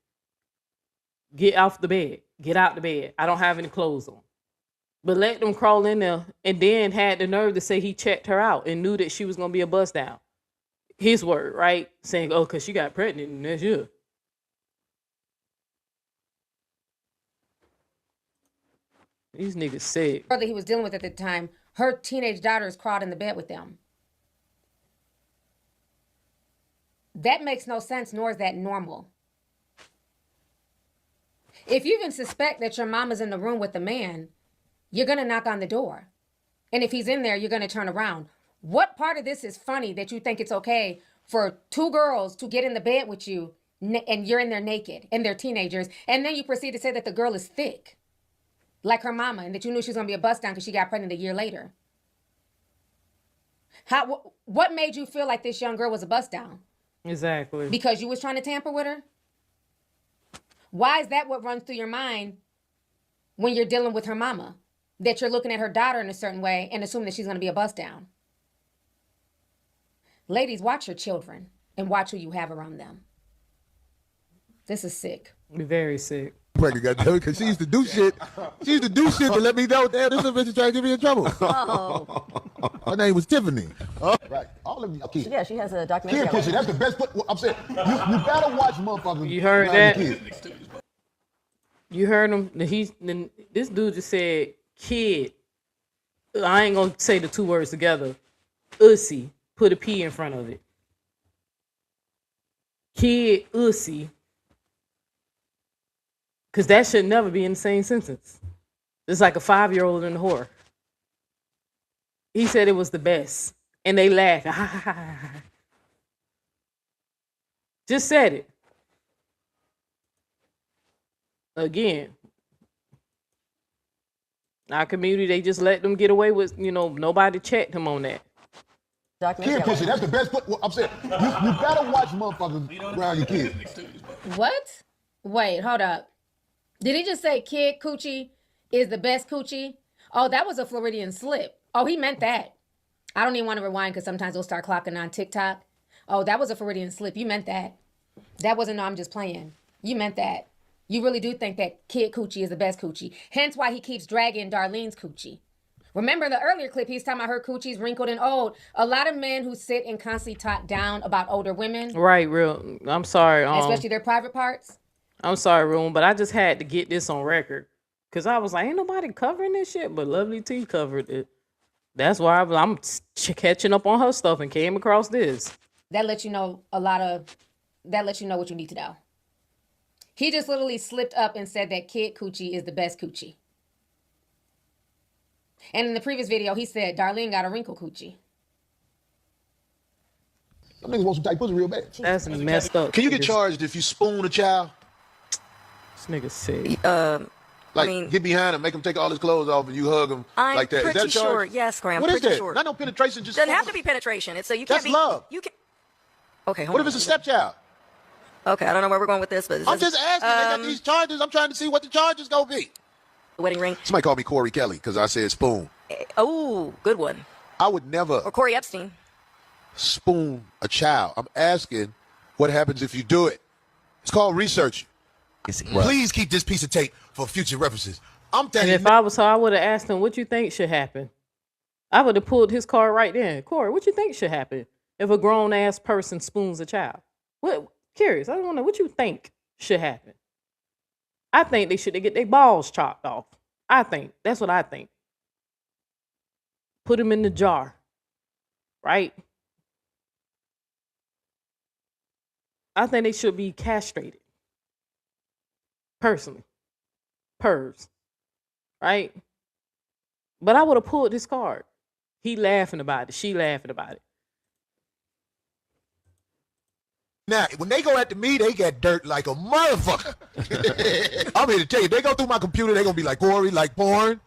Get off the bed. Get out the bed. I don't have any clothes on. But let them crawl in there and then had the nerve to say he checked her out and knew that she was going to be a bust down. His word, right? Saying, because she got pregnant and that's you. These niggas sick. Girl that he was dealing with at the time, her teenage daughters crawled in the bed with them. That makes no sense, nor is that normal. If you even suspect that your mama's in the room with the man, you're going to knock on the door. And if he's in there, you're going to turn around. What part of this is funny that you think it's okay for 2 girls to get in the bed with you and you're in there naked and they're teenagers, and then you proceed to say that the girl is thick, like her mama, and that you knew she was going to be a bust down because she got pregnant a year later? What made you feel like this young girl was a bust down? Exactly. Because you was trying to tamper with her? Why is that what runs through your mind when you're dealing with her mama, that you're looking at her daughter in a certain way and assuming that she's going to be a bust down. Ladies, watch your children and watch who you have around them. This is sick. Very sick. Pregnant, goddamn, because she used to do shit. She used to do shit to let me know, damn, this little bitch is trying to get me in trouble. Oh. Her name was Tiffany. Right. All of you kids. Yeah, she has a documentary. Kid pussy, that's the best. I'm saying, you better watch motherfuckers. You heard around that? your kids. You heard him. This dude just said, kid. I ain't gonna say the two words together. Ussy. Put a P in front of it. Kid, ussy. Because that should never be in the same sentence. It's like a 5-year-old and a whore. He said it was the best. And they laughed. Just said it. Again. Our community, they just let them get away with, nobody checked him on that. Kid pussy, that's the best. I'm saying, you better watch motherfuckers around your kids. What? Wait, hold up. Did he just say kid coochie is the best coochie? Oh, that was a Floridian slip. Oh, he meant that. I don't even want to rewind because sometimes we'll start clocking on TikTok. Oh, that was a Floridian slip. You meant that. That wasn't, no, I'm just playing. You meant that. You really do think that kid coochie is the best coochie. Hence why he keeps dragging Darlene's coochie. Remember in the earlier clip, he's talking about her coochie's wrinkled and old. A lot of men who sit and constantly talk down about older women. Right, real. I'm sorry. Especially their private parts. I'm sorry, Room, but I just had to get this on record. Because I was like, ain't nobody covering this shit, but Lovely T covered it. That's why I'm catching up on her stuff and came across this. That lets you know that lets you know what you need to know. He just literally slipped up and said that kid coochie is the best coochie. And in the previous video, he said Darlene got a wrinkle coochie. Some niggas want some tight pussy real bad. That's messed up. Can you get charged if you spoon a child? This nigga sick. Get behind him, make him take all his clothes off, and you hug him like that. I'm Is that pretty charged? sure. Yes, Graham. What is pretty that? Sure. Not no penetration. Just doesn't have to be penetration. It's so you can't That's love. You can. Okay. Hold What on. if it's a stepchild? Okay, I don't know where we're going with this, but I'm just asking. They got these charges. I'm trying to see what the charges gonna be. The wedding ring. Somebody called me Corey Kelly because I said spoon. Oh, good one. I would never. Or Corey Epstein. Spoon a child. I'm asking what happens if you do it. It's called research. Please keep this piece of tape for future references. I'm telling And you. if I was her, I would have asked him, what you think should happen? I would have pulled his card right there. Corey, what you think should happen if a grown-ass person spoons a child? What? Curious. I don't know. What you think should happen? I think they should get their balls chopped off. I think. That's what I think. Put them in the jar. Right? I think they should be castrated. Personally. Pervs. Right? But I would have pulled his card. He laughing about it. She laughing about it. Now, when they go after me, they get dirt like a motherfucker. I'm here to tell you, they go through my computer, they gonna be like, Corey, like porn.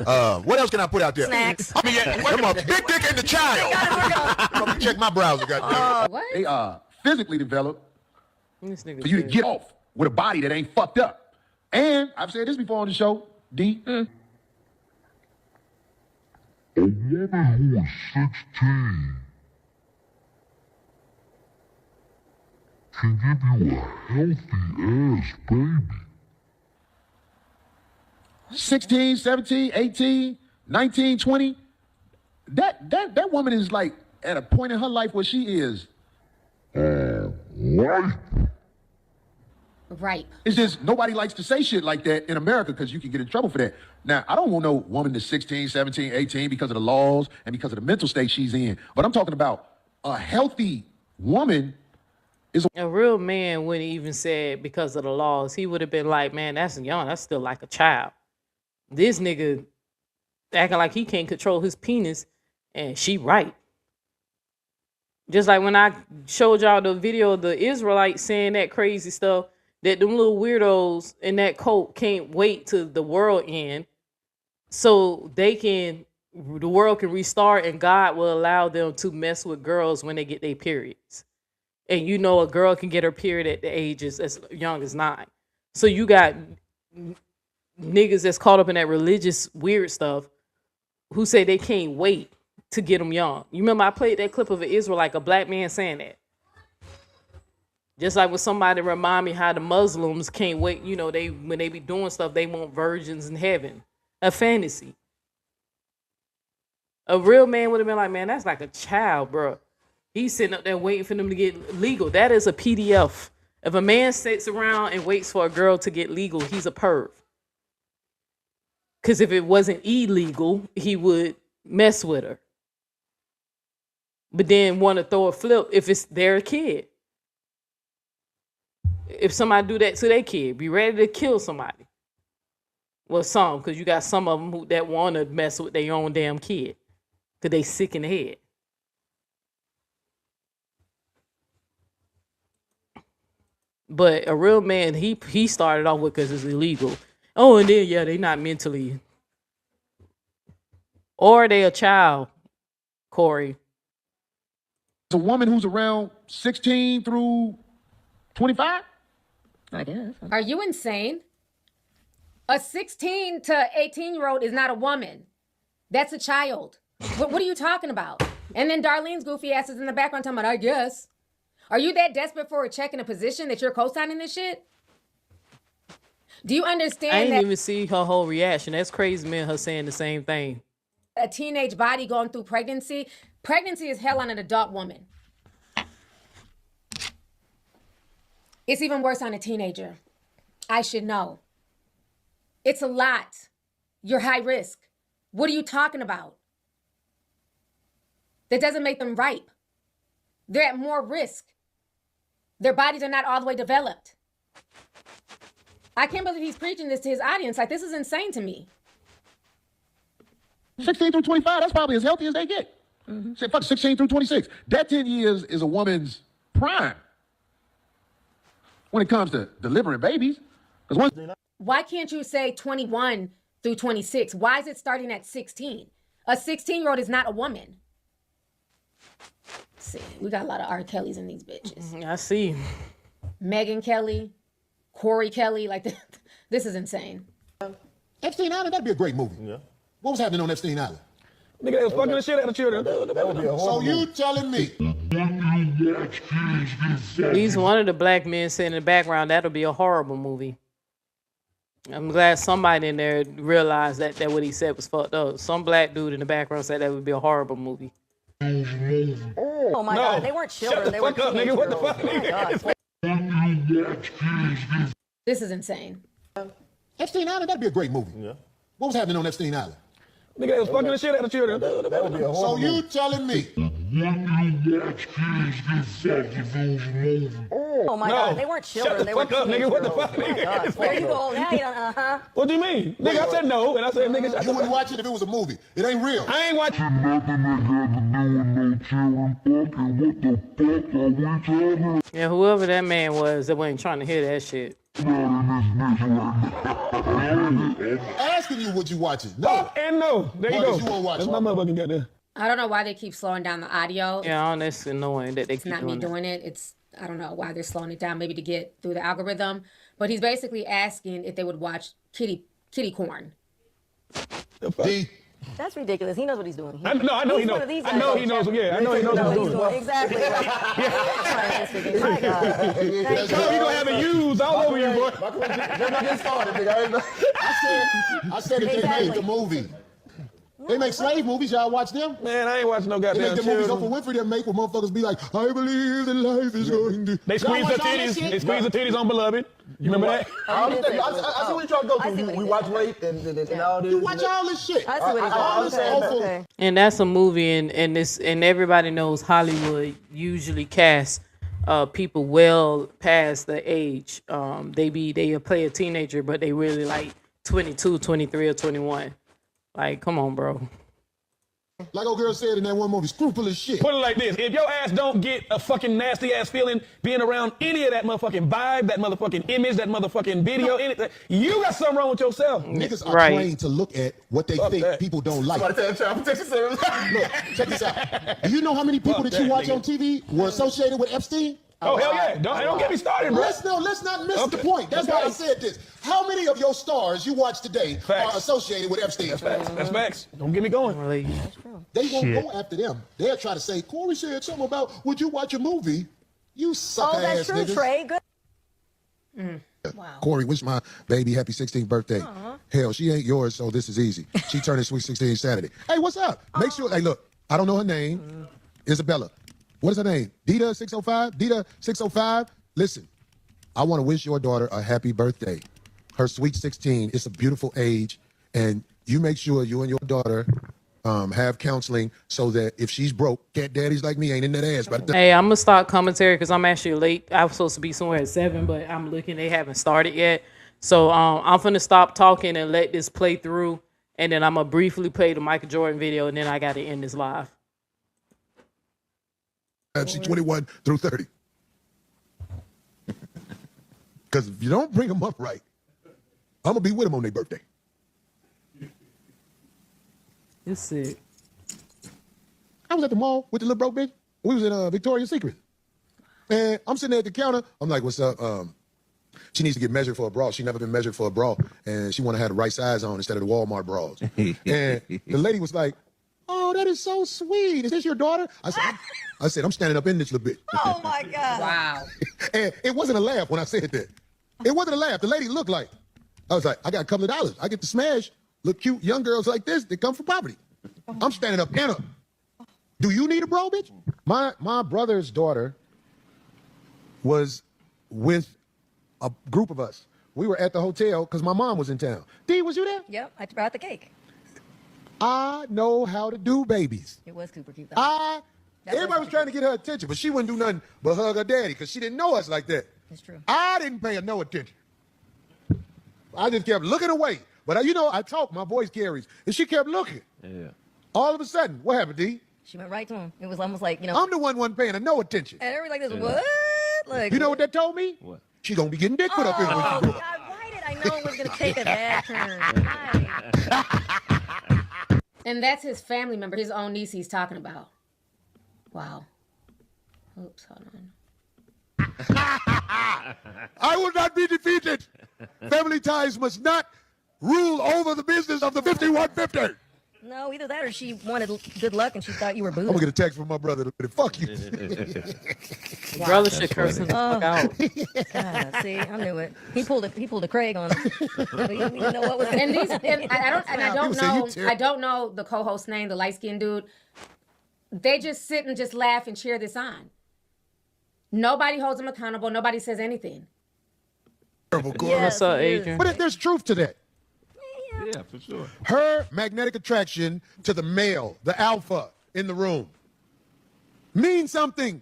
What else can I put out there? Snacks. I mean, come on, big dick in the child. I'm gonna check my browser, goddamn. What? They are physically developed This nigga for you to said- get off with a body that ain't fucked up. And I've said this before on the show, D. A woman who is 16 can give you a healthy ass baby. 16, 17, 18, 19, 20. That woman is like at a point in her life where she is. Right. Right. It's just nobody likes to say shit like that in America because you can get in trouble for that. Now, I don't want no woman that's 16, 17, 18 because of the laws and because of the mental state she's in. But I'm talking about a healthy woman. A real man wouldn't even say it because of the laws. He would have been like, man, that's young. That's still like a child. This nigga acting like he can't control his penis, and she right. Just like when I showed y'all the video of the Israelites saying that crazy stuff, that them little weirdos in that cult can't wait till the world end so the world can restart and God will allow them to mess with girls when they get their periods. And you know a girl can get her period at the age as young as 9. So you got niggas that's caught up in that religious weird stuff who say they can't wait to get them young. You remember I played that clip of an Israelite, a black man saying that. Just like when somebody remind me how the Muslims can't wait, you know, when they be doing stuff, they want virgins in heaven. A fantasy. A real man would have been like, man, that's like a child, bro. He's sitting up there waiting for them to get legal. That is a PDF. If a man sits around and waits for a girl to get legal, he's a perv. Because if it wasn't illegal, he would mess with her. But then want to throw a flip if it's their kid. If somebody do that to their kid, be ready to kill somebody. Well, some, because you got some of them that want to mess with their own damn kid. Because they sick in the head. But a real man, he started off with because it's illegal. Oh, and then, yeah, they not mentally. Or they a child, Corey. It's a woman who's around 16 through 25? I guess. Are you insane? A 16 to 18-year-old is not a woman. That's a child. What are you talking about? And then Darlene's goofy ass is in the background talking about, I guess. Are you that desperate for a check in a position that you're co-signing this shit? Do you understand I that didn't even see her whole reaction. That's crazy, man, her saying the same thing. a teenage body going through pregnancy is hell on an adult woman. It's even worse on a teenager. I should know. It's a lot. You're high risk. What are you talking about? That doesn't make them ripe. They're at more risk. Their bodies are not all the way developed. I can't believe he's preaching this to his audience. Like, this is insane to me. 16 through 25, that's probably as healthy as they get. Say, fuck 16 through 26. That 10 years is a woman's prime when it comes to delivering babies. Why can't you say 21 through 26? Why is it starting at 16? A 16-year-old is not a woman. See, we got a lot of R. Kellys in these bitches. I see. Megan Kelly, Corey Kelly, like this is insane. Epstein Island, that'd be a great movie. Yeah. What was happening on Epstein Island? Nigga, they was fucking the shit out of children. That would be a horrible So you telling me? He's one of the black men sitting in the background. That'll be a horrible movie. I'm glad somebody in there realized that what he said was fucked up. Some black dude in the background said that would be a horrible movie. Oh my God, they weren't children. They were teenage girls. What the fuck? Oh my God. This is insane. Epstein Island, that'd be a great movie. Yeah. What was happening on Epstein Island? Nigga, they was fucking the shit out of children. That would be a horrible So you telling me? Oh my God, they weren't children. They were teenage girls. What the fuck? There you go. Now you don't. What do you mean? Nigga, I said no, and I said nigga. You wouldn't watch it if it was a movie. It ain't real. I ain't watching. Yeah, whoever that man was that wasn't trying to hear that shit. Asking you, would you watch it? No. And no. There you go. You won't watch That's it. my motherfucking goddamn. I don't know why they keep slowing down the audio. Yeah, that's annoying that they It's keep not me doing that. doing it. It's, I don't know why they're slowing it down, maybe to get through the algorithm. But he's basically asking if they would watch kitty corn. That's ridiculous. He knows what he's doing. I know he knows. I know he knows. Yeah, I know he knows what he's doing. Exactly. My God. You gonna have it used all over you, boy. I said if they made the movie. They make slave movies. Y'all watch them? Man, I ain't watching no They goddamn make the movies children. Oprah Winfrey that make where motherfuckers be like, I believe that life is going to. They squeeze the titties. They squeeze the titties on Beloved. You remember that? I see what you're trying to go through. We watch rape and all this. You watch all this shit. I see what he's doing. Okay. And that's a movie, and everybody knows Hollywood usually casts people well past the age. They play a teenager, but they really like 22, 23, or 21. Like, come on, bro. Like old girl said in that one movie, scrupulous shit. Put it like this. If your ass don't get a fucking nasty ass feeling being around any of that motherfucking vibe, that motherfucking image, that motherfucking video, anything, you got something wrong with yourself. Niggas are trained to look at what they think people don't like. Look, check this out. Do you know how many people that you watch on TV were associated with Epstein? Oh, hell yeah. Don't get me started, bro. Let's not miss the point. That's why I said this. How many of your stars you watch today are associated with Epstein? That's facts. Don't get me going. They won't go after them. They'll try to say, Corey said something about, would you watch a movie? You suck ass niggas. Trey. Good. Wow. Corey, wish my baby happy 16th birthday. Hell, she ain't yours, so this is easy. She turning sweet 16 Saturday. Hey, what's up? Make sure, hey, look, I don't know her name. Isabella. What is her name? Dita 605? Dita 605? Listen, I want to wish your daughter a happy birthday. Her sweet 16. It's a beautiful age, and you make sure you and your daughter have counseling so that if she's broke, cat daddies like me ain't in that ass. Hey, I'm gonna start commentary because I'm actually late. I was supposed to be somewhere at 7, but I'm looking. They haven't started yet. So I'm finna stop talking and let this play through, and then I'm gonna briefly play the Michael Jordan video, and then I gotta end this live. She's 21 through 30. Because if you don't bring them up right, I'm gonna be with them on their birthday. It's sick. I was at the mall with the little broke bitch. We was in Victoria's Secret. And I'm sitting there at the counter. I'm like, what's up? She needs to get measured for a bra. She never been measured for a bra. And she want to have the right size on instead of the Walmart bras. And the lady was like, oh, that is so sweet. Is this your daughter? I said, I'm standing up in this little bitch. Oh, my God. Wow. And it wasn't a laugh when I said that. It wasn't a laugh. The lady looked like, I was like, I got a couple of dollars. I get to smash look cute young girls like this that come from poverty. I'm standing up in her. Do you need a bro, bitch? My brother's daughter was with a group of us. We were at the hotel because my mom was in town. Dee, was you there? Yep, I brought the cake. I know how to do babies. It was super cute. Everybody was trying to get her attention, but she wouldn't do nothing but hug her daddy because she didn't know us like that. It's true. I didn't pay her no attention. I just kept looking away. But I talk, my voice carries. And she kept looking. Yeah. All of a sudden, what happened, D? She went right to him. It was almost like, I'm the one wasn't paying her no attention. And everybody like this, what? Like, you know what that told me? What? She gonna be getting dick put up in when she grow up. God, why did I know it was going to take a bad turn? And that's his family member, his own niece he's talking about. Wow. Oops, hold on. I will not be defeated. Family ties must not rule over the business of the 5150. No, either that or she wanted good luck and she thought you were booed. I'm going to get a text from my brother. Fuck you. Brother should curse him the fuck out. God, see, I knew it. He pulled a Craig on him. You know what was and I don't know the co-host's name, the light-skinned dude. They just sit and just laugh and cheer this on. Nobody holds them accountable. Nobody says anything. What's up, Adrian? But there's truth to that. Yeah, for sure. Her magnetic attraction to the male, the alpha in the room, means something.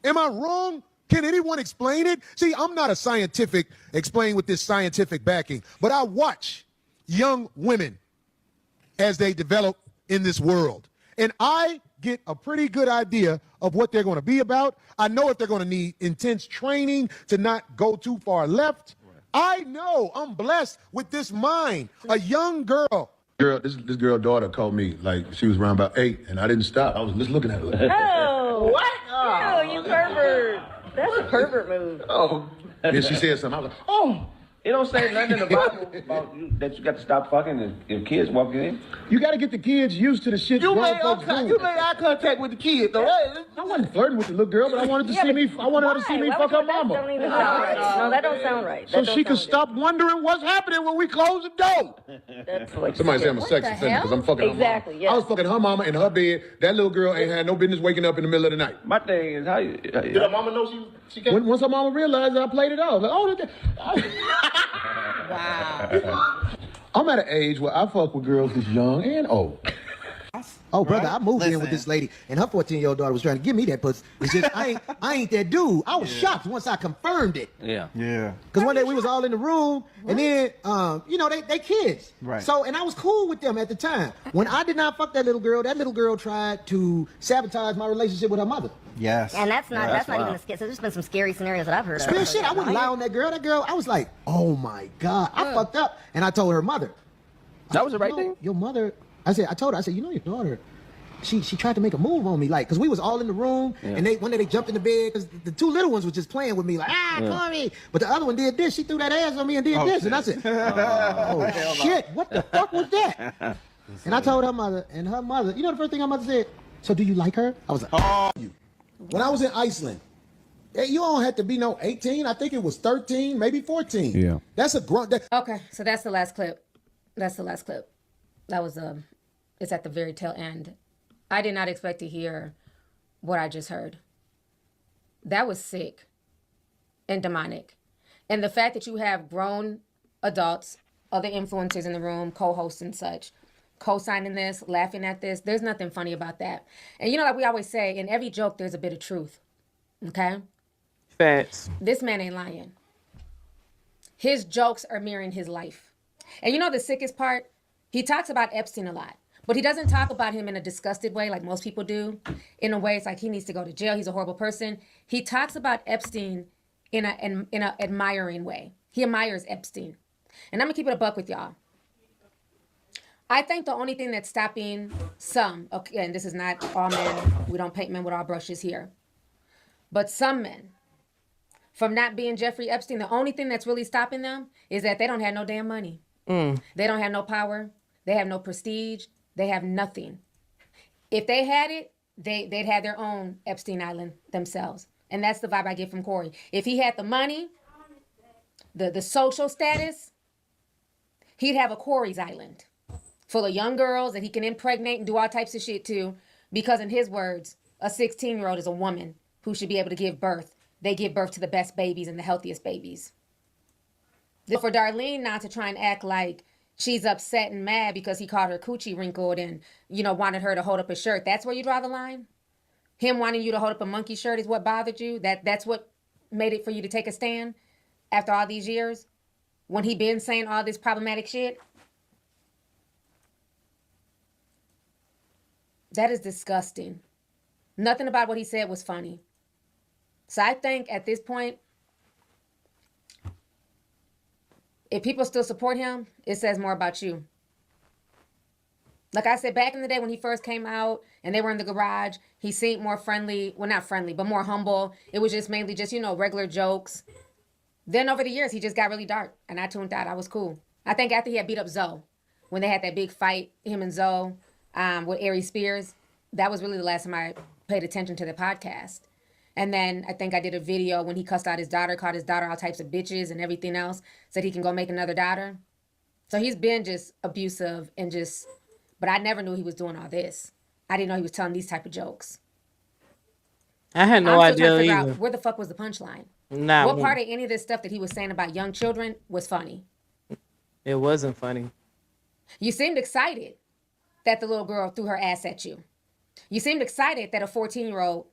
Am I wrong? Can anyone explain it? See, I'm not a scientific, explain with this scientific backing, but I watch young women as they develop in this world. And I get a pretty good idea of what they're going to be about. I know if they're going to need intense training to not go too far left. I know I'm blessed with this mind. A young girl. This girl daughter called me like she was around about 8, and I didn't stop. I was just looking at her. Oh, what? Oh, you pervert. That's a pervert move. Oh. And she said something. I was like, oh. It don't say nothing in the Bible about that you got to stop fucking if kids walking in. You got to get the kids used to the shit. You made eye contact with the kid, though. I wasn't flirting with the little girl, but I wanted to see me. I wanted her to see me fuck her mama. Don't even sound right. No, that don't sound right. So she could stop wondering what's happening when we close the door. That's like somebody say I'm a sex offender because I'm fucking her mama. Exactly. Yes. I was fucking her mama in her bed. That little girl ain't had no business waking up in the middle of the night. My thing is did her mama know she came? Once her mama realized I played it off, like, oh, Wow. I'm at an age where I fuck with girls that's young and old. Oh, brother, I moved in with this lady, and her 14-year-old daughter was trying to give me that pussy. It's just, I ain't that dude. I was shocked once I confirmed it. Yeah. Because one day we was all in the room, and then, they kids. Right. So, and I was cool with them at the time. When I did not fuck that little girl tried to sabotage my relationship with her mother. Yes. And that's not even a scary. So there's been some scary scenarios that I've heard of. Real shit. I wouldn't lie on that girl. That girl, I was like, oh my God, I fucked up. And I told her mother. That was the right thing? Your mother. I told her, you know your daughter she tried to make a move on me, like, cause we was all in the room, and one day they jumped in the bed, cause the two little ones was just playing with me, like, Corey. But the other one did this. She threw that ass on me and did this, and I said, oh shit, what the fuck was that? And I told her mother, and her mother, you know the first thing her mother said? So do you like her? I was like, oh. When I was in Iceland, you don't have to be no 18. I think it was 13, maybe 14. Yeah. That's a grunt. Okay, so that's the last clip. That's the last clip. That was it's at the very tail end. I did not expect to hear what I just heard. That was sick and demonic. And the fact that you have grown adults, other influencers in the room, co-hosts and such, co-signing this, laughing at this, there's nothing funny about that. And you know, like we always say, in every joke, there's a bit of truth. Okay? Facts. This man ain't lying. His jokes are mirroring his life. And you know the sickest part? He talks about Epstein a lot. But he doesn't talk about him in a disgusted way like most people do. In a way, it's like he needs to go to jail. He's a horrible person. He talks about Epstein in a admiring way. He admires Epstein. And I'm going to keep it a buck with y'all. I think the only thing that's stopping some, okay, and this is not all men. We don't paint men with our brushes here. But some men, from not being Jeffrey Epstein, the only thing that's really stopping them is that they don't have no damn money. They don't have no power. They have no prestige. They have nothing. If they had it, they'd have their own Epstein Island themselves. And that's the vibe I get from Corey. If he had the money, the social status, he'd have a Corey's Island full of young girls that he can impregnate and do all types of shit to. Because in his words, a 16-year-old is a woman who should be able to give birth. They give birth to the best babies and the healthiest babies. For Darlene not to try and act like she's upset and mad because he called her coochie wrinkled and, you know, wanted her to hold up a shirt. That's where you draw the line? Him wanting you to hold up a monkey shirt is what bothered you? That's what made it for you to take a stand after all these years? When he been saying all this problematic shit? That is disgusting. Nothing about what he said was funny. So I think at this point, if people still support him, it says more about you. Like I said, back in the day when he first came out and they were in the garage, he seemed more friendly. Well, not friendly, but more humble. It was just mainly just, you know, regular jokes. Then over the years, he just got really dark and I tuned out. I was cool. I think after he had beat up Zoe, when they had that big fight, him and Zoe with Aries Spears, that was really the last time I paid attention to the podcast. And then I think I did a video when he cussed out his daughter, called his daughter all types of bitches and everything else, said he can go make another daughter. So he's been just abusive and just, but I never knew he was doing all this. I didn't know he was telling these type of jokes. I had no I'm still trying to idea figure either. out where the fuck was the punchline? Nah, What part of any of this stuff that he was saying about young children was funny? It wasn't funny. You seemed excited that the little girl threw her ass at you. You seemed excited that a 14-year-old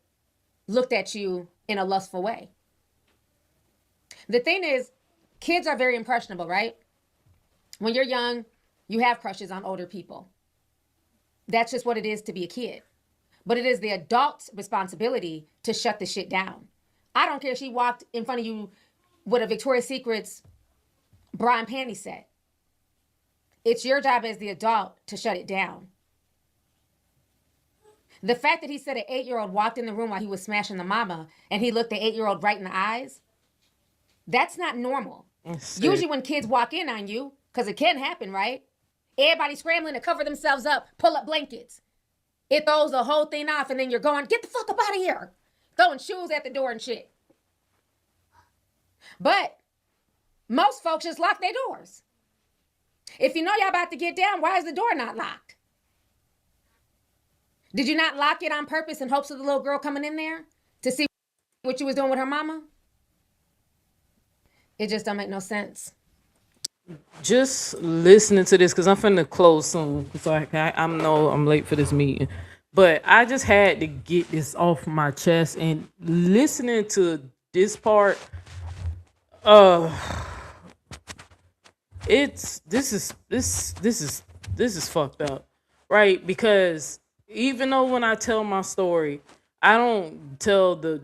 looked at you in a lustful way. The thing is, kids are very impressionable, right? When you're young, you have crushes on older people. That's just what it is to be a kid. But it is the adult's responsibility to shut the shit down. I don't care if she walked in front of you with a Victoria's Secret's bra and panty set. It's your job as the adult to shut it down. The fact that he said an 8-year-old walked in the room while he was smashing the mama and he looked the 8-year-old right in the eyes, that's not normal. Usually when kids walk in on you, because it can happen, right? Everybody scrambling to cover themselves up, pull up blankets. It throws the whole thing off and then you're going, get the fuck up out of here. Throwing shoes at the door and shit. But most folks just lock their doors. If you know y'all about to get down, why is the door not locked? Did you not lock it on purpose in hopes of the little girl coming in there to see what you was doing with her mama? It just don't make no sense. Just listening to this, because I'm finna close soon. So I know I'm late for this meeting. But I just had to get this off my chest. And listening to this part, this is fucked up. Right? Because even though when I tell my story, I don't tell the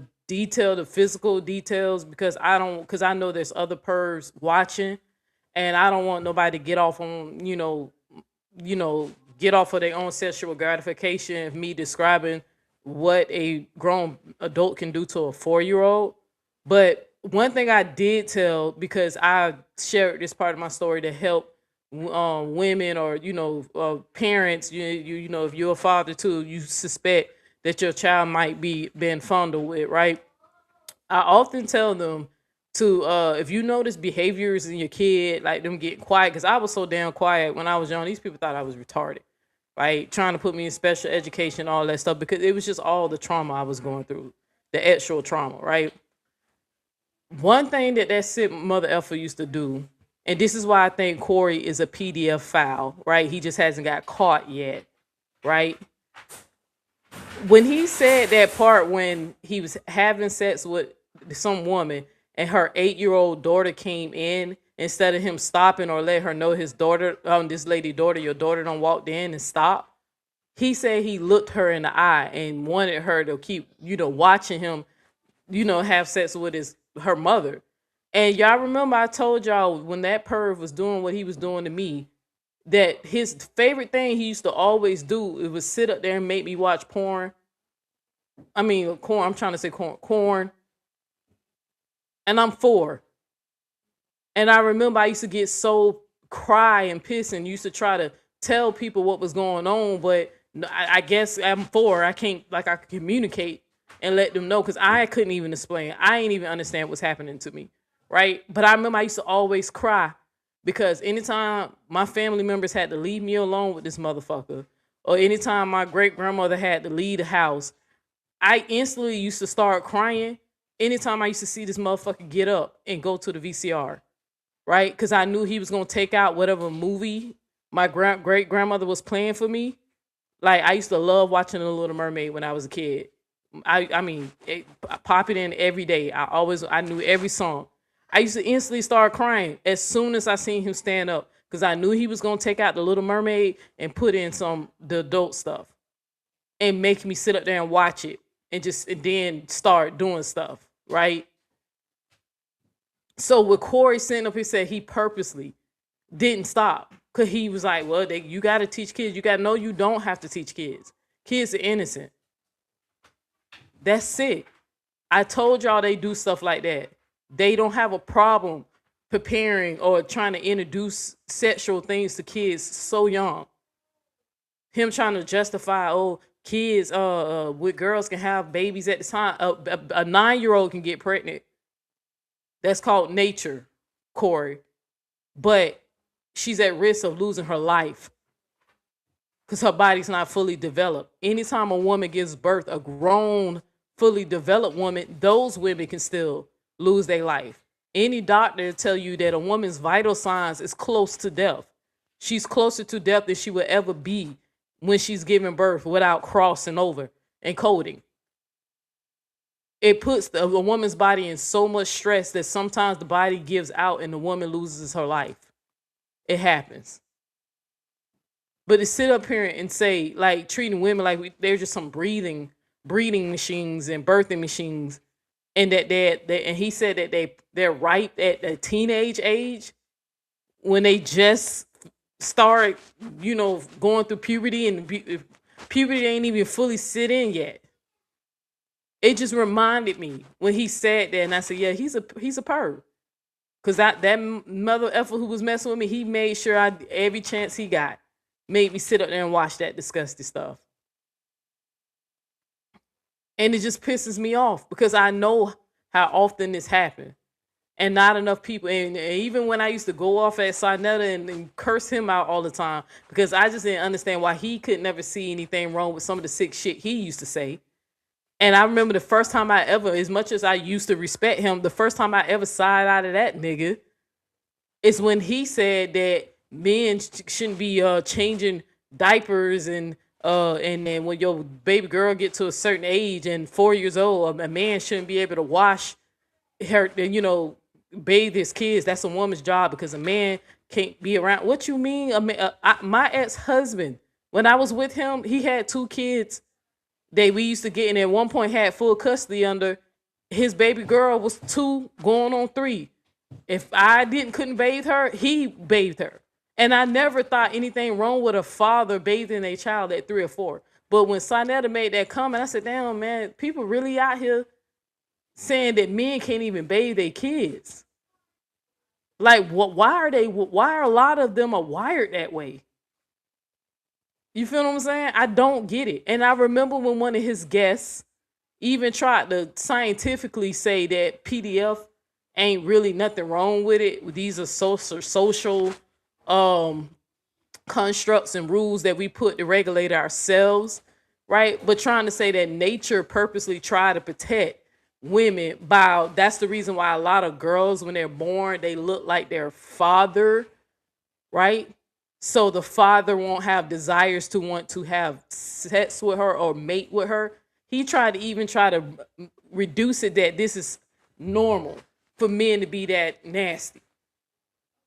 physical details because I know there's other pervs watching and I don't want nobody to get off on, get off of their own sexual gratification of me describing what a grown adult can do to a 4-year-old. But one thing I did tell, because I shared this part of my story to help women or parents, you know, if you're a father too, you suspect that your child might be being fondled with, right? I often tell them to if you notice behaviors in your kid, like them getting quiet, because I was so damn quiet when I was young. These people thought I was retarded, right? Trying to put me in special education, all that stuff, because it was just all the trauma I was going through, the actual trauma, right? One thing that sick mother effer used to do, and this is why I think Corey is a PDF file, right? He just hasn't got caught yet, right? When he said that part when he was having sex with some woman and her 8-year-old daughter came in, instead of him stopping or let her know his daughter, this lady daughter, your daughter done walked in and stopped. He said he looked her in the eye and wanted her to keep, watching him, have sex with her mother. And y'all remember I told y'all when that perv was doing what he was doing to me, that his favorite thing he used to always do, it was sit up there and make me watch porn. I mean, corn. I'm trying to say corn. And I'm 4. And I remember I used to get so cry and piss and used to try to tell people what was going on. But I guess I'm 4. I can't, I could communicate and let them know, because I couldn't even explain. I ain't even understand what's happening to me, right? But I remember I used to always cry, because anytime my family members had to leave me alone with this motherfucker, or anytime my great-grandmother had to leave the house, I instantly used to start crying anytime I used to see this motherfucker get up and go to the VCR, right? Because I knew he was going to take out whatever movie my great-grandmother was playing for me. Like, I used to love watching The Little Mermaid when I was a kid. I mean, pop it in every day. I knew every song. I used to instantly start crying as soon as I seen him stand up, because I knew he was going to take out The Little Mermaid and put in the adult stuff and make me sit up there and watch it and then start doing stuff, right? So with Corey sitting up, he said he purposely didn't stop, because he was like, well, you got to teach kids. You got to know you don't have to teach kids. Kids are innocent. That's sick. I told y'all they do stuff like that. They don't have a problem preparing or trying to introduce sexual things to kids so young. Him trying to justify, kids with girls can have babies at the time. A 9-year-old can get pregnant. That's called nature, Corey. But she's at risk of losing her life because her body's not fully developed. Anytime a woman gives birth, a grown, fully developed woman, those women can still lose their life. Any doctor will tell you that a woman's vital signs is close to death. She's closer to death than she will ever be when she's giving birth without crossing over and coding. It puts a woman's body in so much stress that sometimes the body gives out and the woman loses her life. It happens. But to sit up here and say, like, treating women like they're just some breeding machines and birthing machines, and that and he said that they're ripe at the teenage age when they just start, going through puberty, and puberty ain't even fully sit in yet. It just reminded me when he said that, and I said, yeah, he's a perv. Cause that mother effer who was messing with me, he made sure every chance he got made me sit up there and watch that disgusting stuff. And it just pisses me off because I know how often this happened. And not enough people, and even when I used to go off at Sarnetta and curse him out all the time, because I just didn't understand why he could never see anything wrong with some of the sick shit he used to say. And I remember the first time I ever, as much as I used to respect him, the first time I ever side out of that nigga is when he said that men shouldn't be changing diapers, and then when your baby girl get to a certain age and 4 years old, a man shouldn't be able to wash her, bathe his kids. That's a woman's job because a man can't be around. What you mean? My ex-husband, when I was with him, he had 2 kids. We used to get in, at one point had full custody under. His baby girl was 2 going on 3. If I couldn't bathe her, he bathed her. And I never thought anything wrong with a father bathing a child at 3 or 4. But when Sonetta made that comment, I said, damn, man, people really out here saying that men can't even bathe their kids. Like, why are a lot of them are wired that way? You feel what I'm saying? I don't get it. And I remember when one of his guests even tried to scientifically say that PDF ain't really nothing wrong with it. These are social constructs and rules that we put to regulate ourselves, right? But trying to say that nature purposely try to protect women by, that's the reason why a lot of girls, when they're born, they look like their father, right? So the father won't have desires to want to have sex with her or mate with her. He tried to reduce it that this is normal for men to be that nasty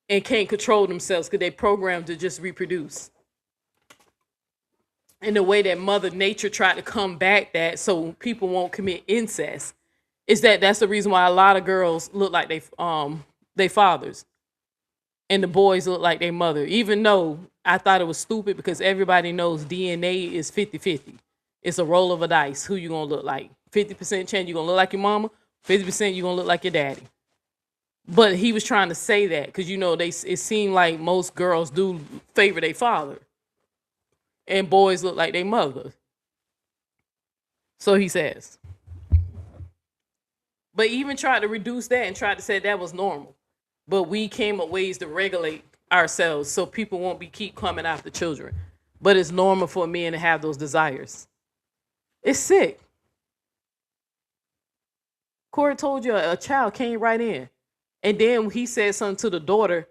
and can't control themselves because they programmed to just reproduce. And the way that Mother Nature tried to combat that so people won't commit incest is that's the reason why a lot of girls look like they fathers and the boys look like their mother. Even though I thought it was stupid because everybody knows DNA is 50-50. It's a roll of a dice. Who you gonna look like? 50% chance you're gonna look like your mama, 50% you're gonna look like your daddy. But he was trying to say that because, you know, it seemed like most girls do favor their father and boys look like their mother. So he says. But even tried to reduce that and tried to say that was normal. But we came up ways to regulate ourselves so people won't keep coming after children. But it's normal for men to have those desires. It's sick. Corey told you a child came right in. And then he said something to the daughter.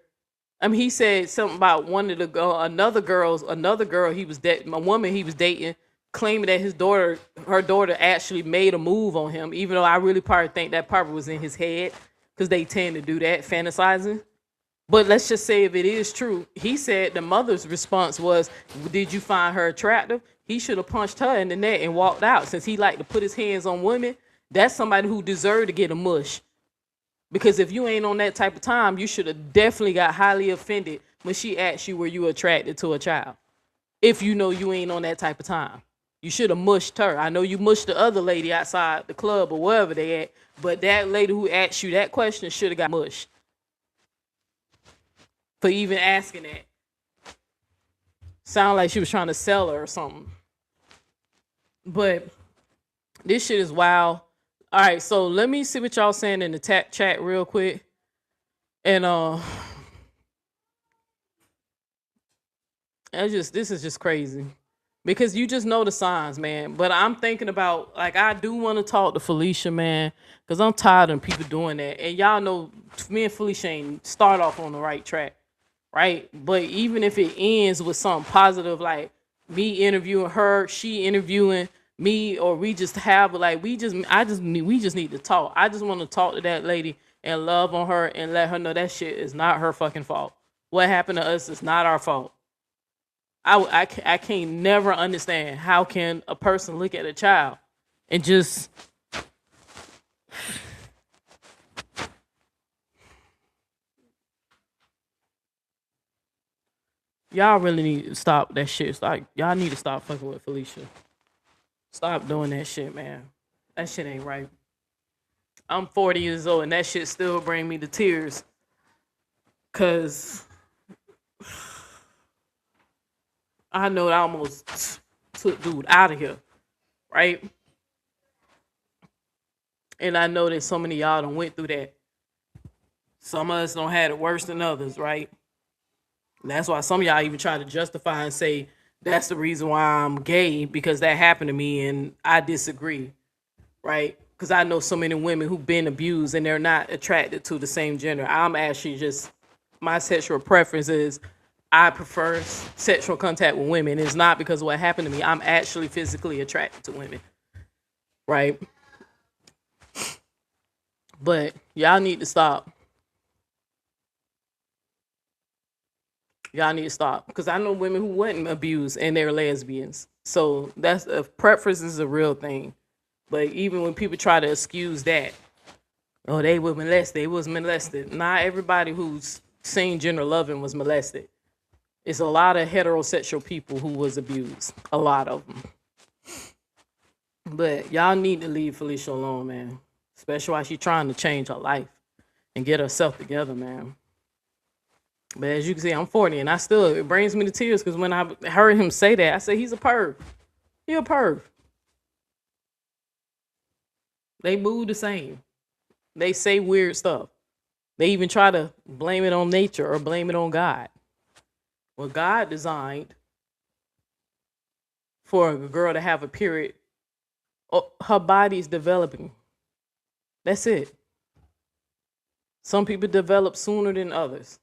I mean, he said something about one of the another girl he was a woman he was dating, claiming that her daughter actually made a move on him, even though I really probably think that probably was in his head because they tend to do that, fantasizing. But let's just say if it is true, he said the mother's response was, did you find her attractive? He should have punched her in the neck and walked out. Since he liked to put his hands on women, that's somebody who deserved to get a mush. Because if you ain't on that type of time, you should have definitely got highly offended when she asked you were you attracted to a child. If you know you ain't on that type of time. You should have mushed her. I know you mushed the other lady outside the club or wherever they at, but that lady who asked you that question should have got mushed. For even asking that. Sound like she was trying to sell her or something. But this shit is wild. All right, so let me see what y'all saying in the chat real quick. And this is just crazy. Because you just know the signs, man. But I'm thinking about, like, I do want to talk to Felicia, man. Because I'm tired of people doing that. And y'all know me and Felicia ain't start off on the right track. Right? But even if it ends with something positive, like me interviewing her, she interviewing me, or we just have we just need to talk. I just want to talk to that lady and love on her and let her know that shit is not her fucking fault. What happened to us is not our fault. I can't never understand how can a person look at a child and just y'all really need to stop that shit. It's like y'all need to stop fucking with Felicia. Stop doing that shit, man. That shit ain't right. I'm 40 years old and that shit still bring me to tears. Cause I know I almost took dude out of here, right? And I know that so many of y'all done went through that. Some of us don't have it worse than others, right? And that's why some of y'all even try to justify and say that's the reason why I'm gay, because that happened to me, and I disagree, right? Because I know so many women who've been abused and they're not attracted to the same gender. I'm actually just, my sexual preference is I prefer sexual contact with women. It's not because of what happened to me. I'm actually physically attracted to women, right? But y'all need to stop. Y'all need to stop. Because I know women who wasn't abused and they're lesbians. So that's preference is a real thing. But even when people try to excuse that, oh, they were molested, they was molested. Not everybody who's same gender loving was molested. It's a lot of heterosexual people who was abused. A lot of them. But y'all need to leave Felicia alone, man. Especially while she's trying to change her life and get herself together, man. But as you can see, I'm 40, and it brings me to tears because when I heard him say that, I said, he's a perv. He a perv. They move the same. They say weird stuff. They even try to blame it on nature or blame it on God. Well, God designed for a girl to have a period. Her body is developing. That's it. Some people develop sooner than others.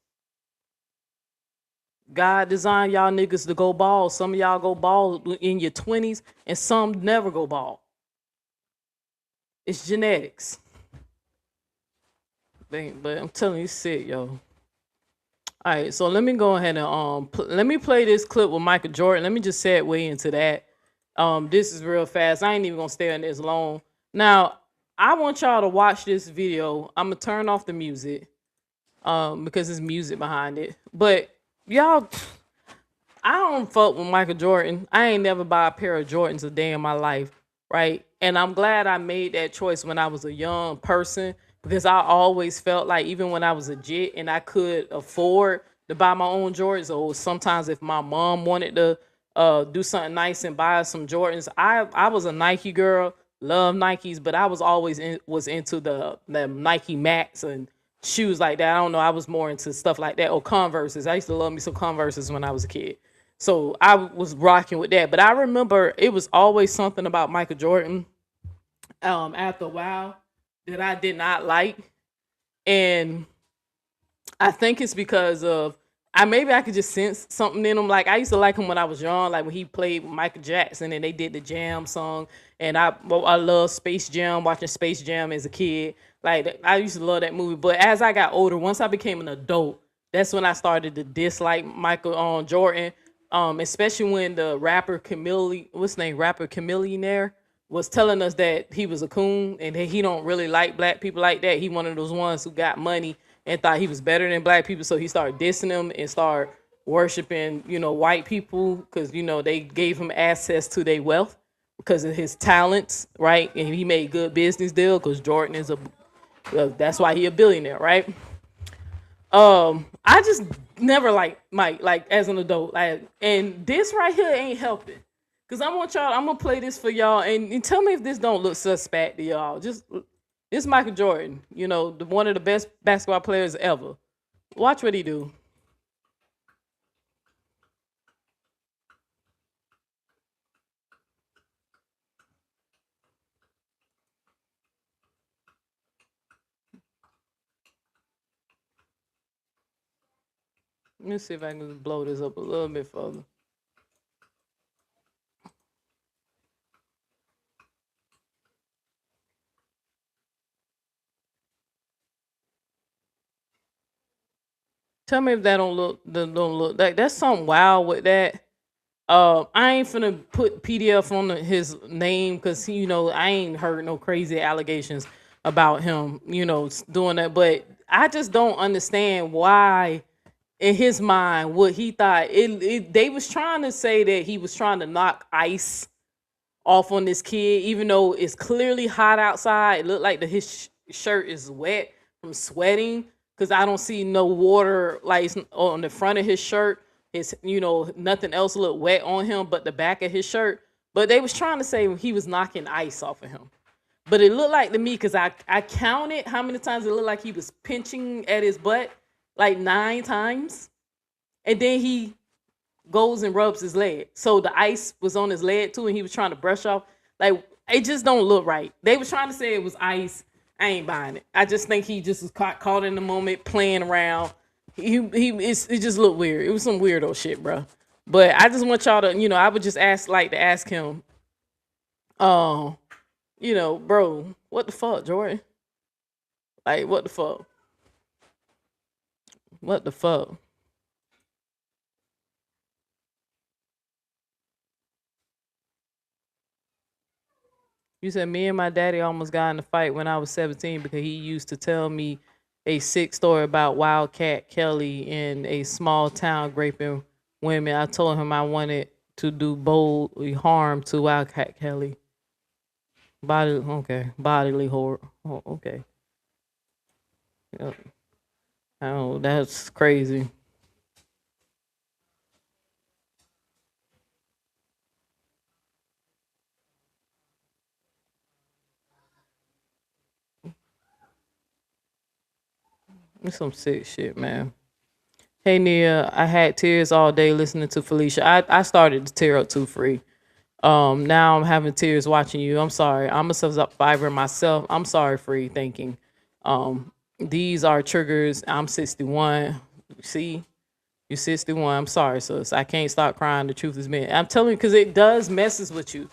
God designed y'all niggas to go bald. Some of y'all go bald in your 20s, and some never go bald. It's genetics. But I'm telling you, sick, yo. All right, so let me go ahead and let me play this clip with Michael Jordan. Let me just segue into that. This is real fast. I ain't even gonna stay on this long. Now, I want y'all to watch this video. I'm gonna turn off the music, because there's music behind it. But y'all, I don't fuck with Michael Jordan. I ain't never buy a pair of Jordans a day in my life, right? And I'm glad I made that choice when I was a young person, because I always felt like even when I was a jit and I could afford to buy my own Jordans, or sometimes if my mom wanted to do something nice and buy some Jordans, I was a Nike girl, love Nikes, but I was always into the Nike Max and shoes like that. I don't know, I was more into stuff like that, or Converses. I used to love me some Converses when I was a kid. So I was rocking with that. But I remember it was always something about Michael Jordan after a while that I did not like. And I think it's because of, maybe I could just sense something in him. Like, I used to like him when I was young, like when he played Michael Jackson and they did the Jam song. And I love Space Jam, watching Space Jam as a kid. Like, I used to love that movie. But as I got older, once I became an adult, that's when I started to dislike Michael Jordan. Especially when the rapper Chamillionaire was telling us that he was a coon and that he don't really like black people like that. He one of those ones who got money and thought he was better than black people, so he started dissing them and started worshiping, white people, because they gave him access to their wealth because of his talents, right? And he made good business deal because Jordan is that's why he a billionaire, right? I just never liked Mike, like as an adult, and this right here ain't helping. Cause I'm gonna play this for y'all, and tell me if this don't look suspect to y'all. This Michael Jordan, one of the best basketball players ever. Watch what he do. Let me see if I can just blow this up a little bit further. Tell me if that don't look like that's something wild with that. I ain't finna put PDF on his name because I ain't heard no crazy allegations about him, doing that. But I just don't understand why, in his mind, what he thought. They was trying to say that he was trying to knock ice off on this kid, even though it's clearly hot outside. It looked like his shirt is wet from sweating. Because I don't see no water like on the front of his shirt. His, nothing else looked wet on him but the back of his shirt. But they was trying to say he was knocking ice off of him. But it looked like to me, because I counted how many times it looked like he was pinching at his butt, like 9 times. And then he goes and rubs his leg. So the ice was on his leg too, and he was trying to brush off. Like, it just don't look right. They was trying to say it was ice. I ain't buying it. I just think he just was caught in the moment playing around. It just looked weird. It was some weirdo shit, bro. But I just want y'all to, I would just ask him, bro, what the fuck, Jordan? Like, what the fuck? What the fuck? You said me and my daddy almost got in a fight when I was 17 because he used to tell me a sick story about Wildcat Kelly in a small town raping women. I told him I wanted to do bodily harm to Wildcat Kelly. Bodily horror. Oh, okay. Yep. Oh, that's crazy. It's some sick shit, man. Hey Nia, I had tears all day listening to Felicia. I started to tear up too, Free. Now I'm having tears watching you. I'm sorry. I'm a survivor myself. I'm sorry, Free thinking. These are triggers. I'm 61. See, you're 61. I'm sorry, sis. I can't stop crying. The truth is, man. I'm telling you, because it does messes with you.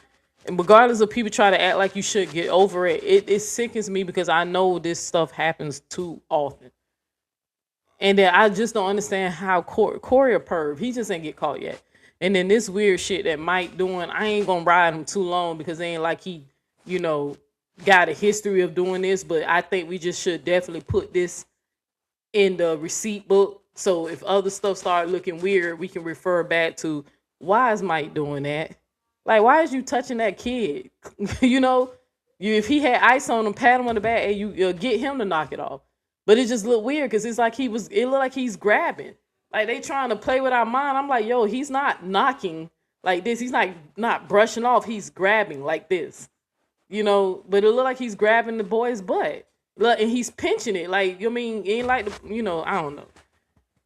And regardless of people try to act like you should get over it, it sickens me because I know this stuff happens too often. And then I just don't understand how Corey a perv. He just ain't get caught yet. And then this weird shit that Mike doing, I ain't gonna ride him too long because it ain't like he, got a history of doing this. But I think we just should definitely put this in the receipt book. So if other stuff start looking weird, we can refer back to why is Mike doing that? Like, why is you touching that kid? If he had ice on him, pat him on the back, and you get him to knock it off. But it just looked weird because it's like it looked like he's grabbing. Like they trying to play with our mind. I'm like, yo, he's not knocking like this. He's not brushing off. He's grabbing like this. But it looked like he's grabbing the boy's butt. And he's pinching it. Like, it ain't like, I don't know.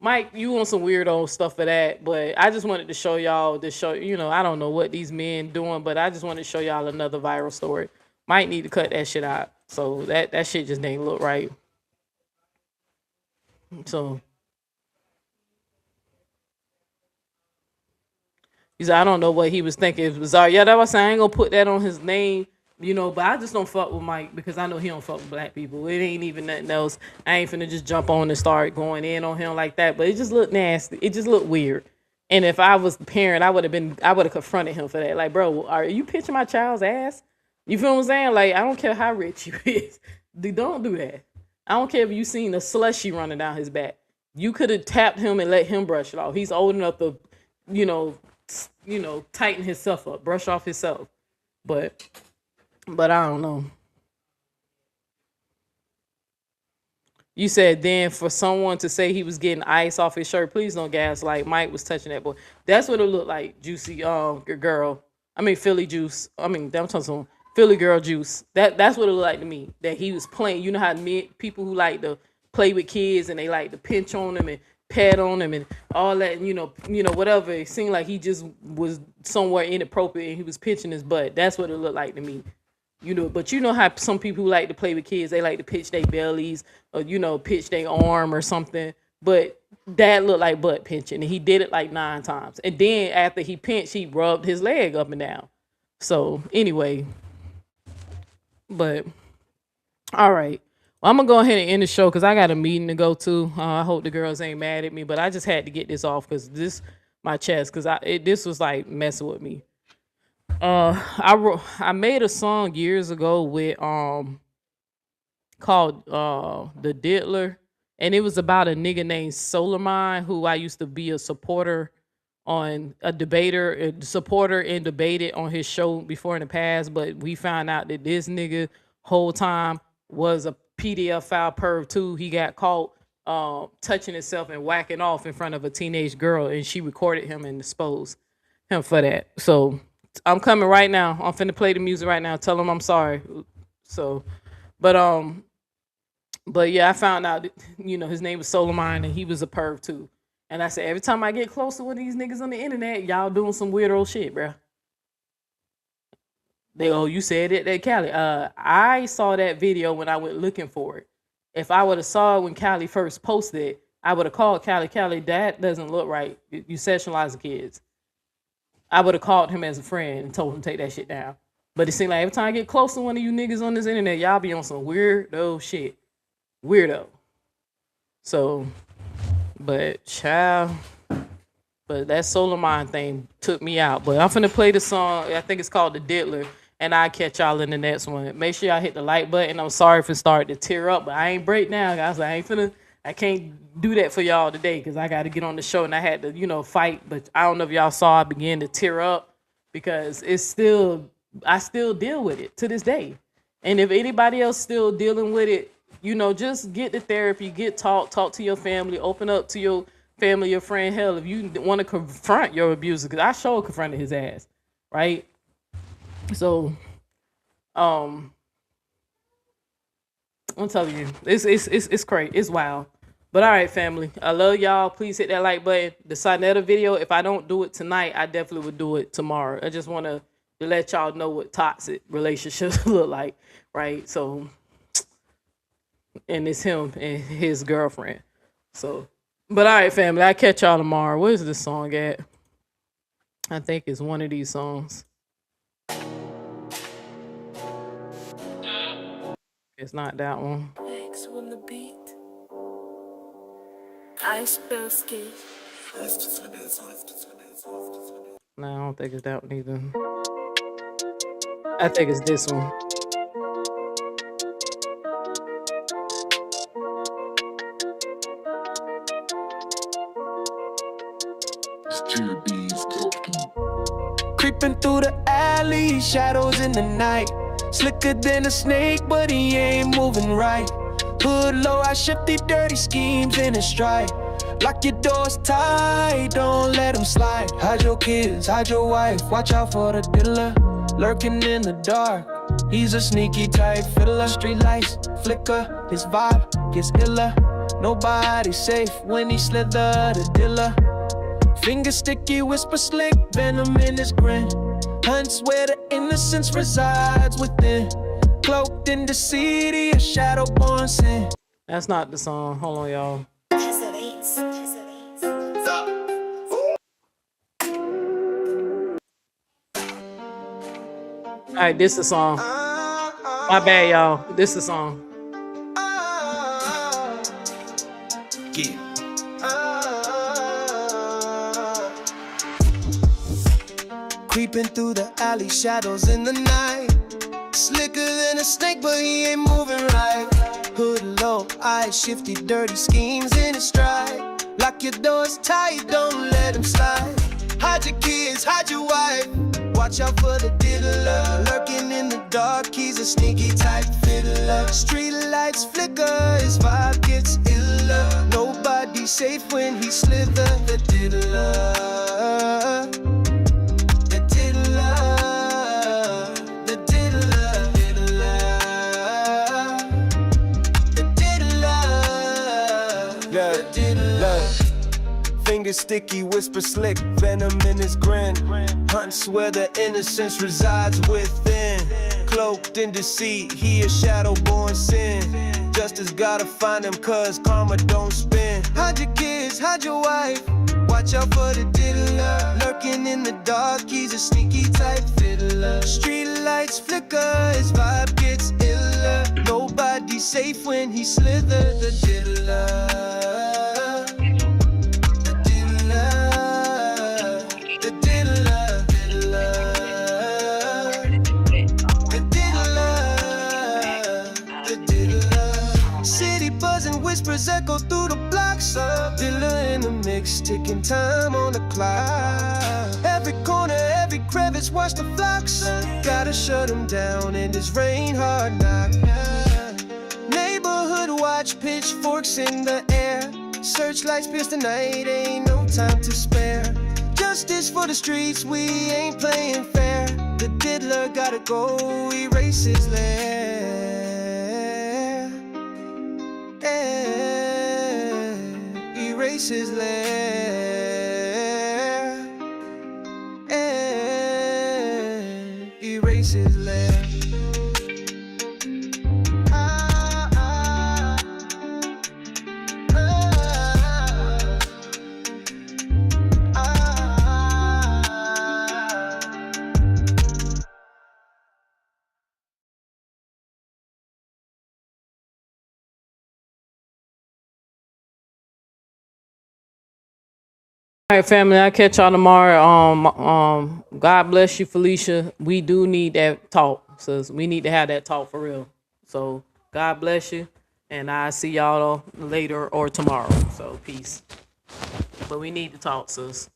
Mike, you on some weirdo stuff for that. But I just wanted to show y'all I don't know what these men doing, but I just wanted to show y'all another viral story. Might need to cut that shit out. So that shit just didn't look right. So he said, I don't know what he was thinking. It was bizarre. Yeah, that was saying I ain't gonna put that on his name, but I just don't fuck with Mike because I know he don't fuck with black people. It ain't even nothing else. I ain't finna just jump on and start going in on him like that. But it just looked nasty. It just looked weird. And if I was the parent, I would have confronted him for that. Like, bro, are you pitching my child's ass? You feel what I'm saying? Like, I don't care how rich you is. Don't do that. I don't care if you seen a slushy running down his back. You could have tapped him and let him brush it off. He's old enough to, tighten himself up, brush off himself. But I don't know. You said then for someone to say he was getting ice off his shirt, please don't gaslight. Mike was touching that boy. That's what it looked like, Juicy girl. Philly juice. I'm talking some Philly girl juice. That's what it looked like to me. That he was playing. You know how people who like to play with kids and they like to pinch on them and pat on them and all that, whatever. It seemed like he just was somewhere inappropriate and he was pinching his butt. That's what it looked like to me. But you know how some people who like to play with kids, they like to pitch their bellies or, pitch their arm or something. But that looked like butt pinching and he did it like 9 times. And then after he pinched, he rubbed his leg up and down. So anyway, but all right. Well, I'm going to go ahead and end the show because I got a meeting to go to. I hope the girls ain't mad at me, but I just had to get this off because my chest, because this was like messing with me. I made a song years ago with called The Diddler, and it was about a nigga named Solarmine who I used to be a supporter on, a supporter and debated on his show before in the past, but we found out that this nigga whole time was a PDF file perv too. He got caught touching himself and whacking off in front of a teenage girl, and she recorded him and exposed him for that. So I'm coming right now. I'm finna play the music right now. Tell him I'm sorry. So, but yeah, I found out that, his name was Solarmine and he was a perv too. And I said, every time I get close to one of these niggas on the internet, y'all doing some weirdo shit, bro. You said it at Cali. I saw that video when I went looking for it. If I would have saw it when Cali first posted it, I would have called Cali. Cali, that doesn't look right. You sexualizing kids. I would have called him as a friend and told him to take that shit down. But it seemed like every time I get close to one of you niggas on this internet, y'all be on some weirdo shit. Weirdo. So, but child, but that Solarmine thing took me out. But I'm finna play the song. I think it's called The Diddler. And I'll catch y'all in the next one. Make sure y'all hit the like button. I'm sorry if it started to tear up, but I ain't break now, guys. I ain't finna I can't do that for y'all today because I got to get on the show and I had to, fight. But I don't know if y'all saw I began to tear up because I still deal with it to this day. And if anybody else still dealing with it, just get the therapy, talk to your family, open up to your family, your friend. Hell, if you want to confront your abuser, because I sure confronted his ass, right? So, I'm telling you, it's crazy, it's wild. But all right, family, I love y'all. Please hit that like button. The Sonetta video, if I don't do it tonight, I definitely would do it tomorrow. I just want to let y'all know what toxic relationships look like, right? So, and it's him and his girlfriend. So, but all right, family, I'll catch y'all tomorrow. Where's this song at? I think it's one of these songs. It's not that one. No, I don't think it's that one either. I think it's this one. Creeping through the alley, shadows in the night. Slicker than a snake, but he ain't moving right. Hood low, I shift these dirty schemes in a stride. Lock your doors tight, don't let them slide. Hide your kids, hide your wife, watch out for the dealer. Lurking in the dark, he's a sneaky type fiddler. Street lights flicker, his vibe gets iller. Nobody's safe when he slither the dealer. Finger sticky, whisper slick, venom in his grin. Hunts where the innocence resides within. Cloaked in the city, a shadow born sin. That's not the song. Hold on, y'all. All right, this is the song. My bad, y'all. This is the song. Yeah. Creeping through the alley, shadows in the night. Slicker than a snake, but he ain't moving right. Hood low, eyes shifty, dirty schemes in his stride. Lock your doors tight, don't let him slide. Hide your kids, hide your wife. Watch out for the diddler. Lurking in the dark, he's a sneaky type fiddler. Street lights flicker, his vibe gets iller. Nobody's safe when he slither the diddler. Finger sticky, whisper slick, venom in his grin. Hunts where the innocence resides within. Cloaked in deceit, he a shadow born sin. Justice gotta find him cause karma don't spin. Hide your kids, hide your wife. Watch out for the diddler. Lurking in the dark, he's a sneaky type fiddler. Street lights flicker, his vibe gets iller. Nobody's safe when he slither the diddler. Whispers echo through the blocks. Dealer in the mix, ticking time on the clock. Every corner, every crevice, watch the flocks. Gotta shut them down in this rain hard knock. Neighborhood watch, pitchforks in the air. Searchlights pierce the night, ain't no time to spare. Justice for the streets, we ain't playing fair. The diddler gotta go, erase his lair. Erase his lair. Erase his lair. All right, family, I'll catch y'all tomorrow. God bless you, Felicia. We do need that talk. So we need to have that talk for real. So God bless you. And I see y'all later or tomorrow. So peace. But we need to talk, sis.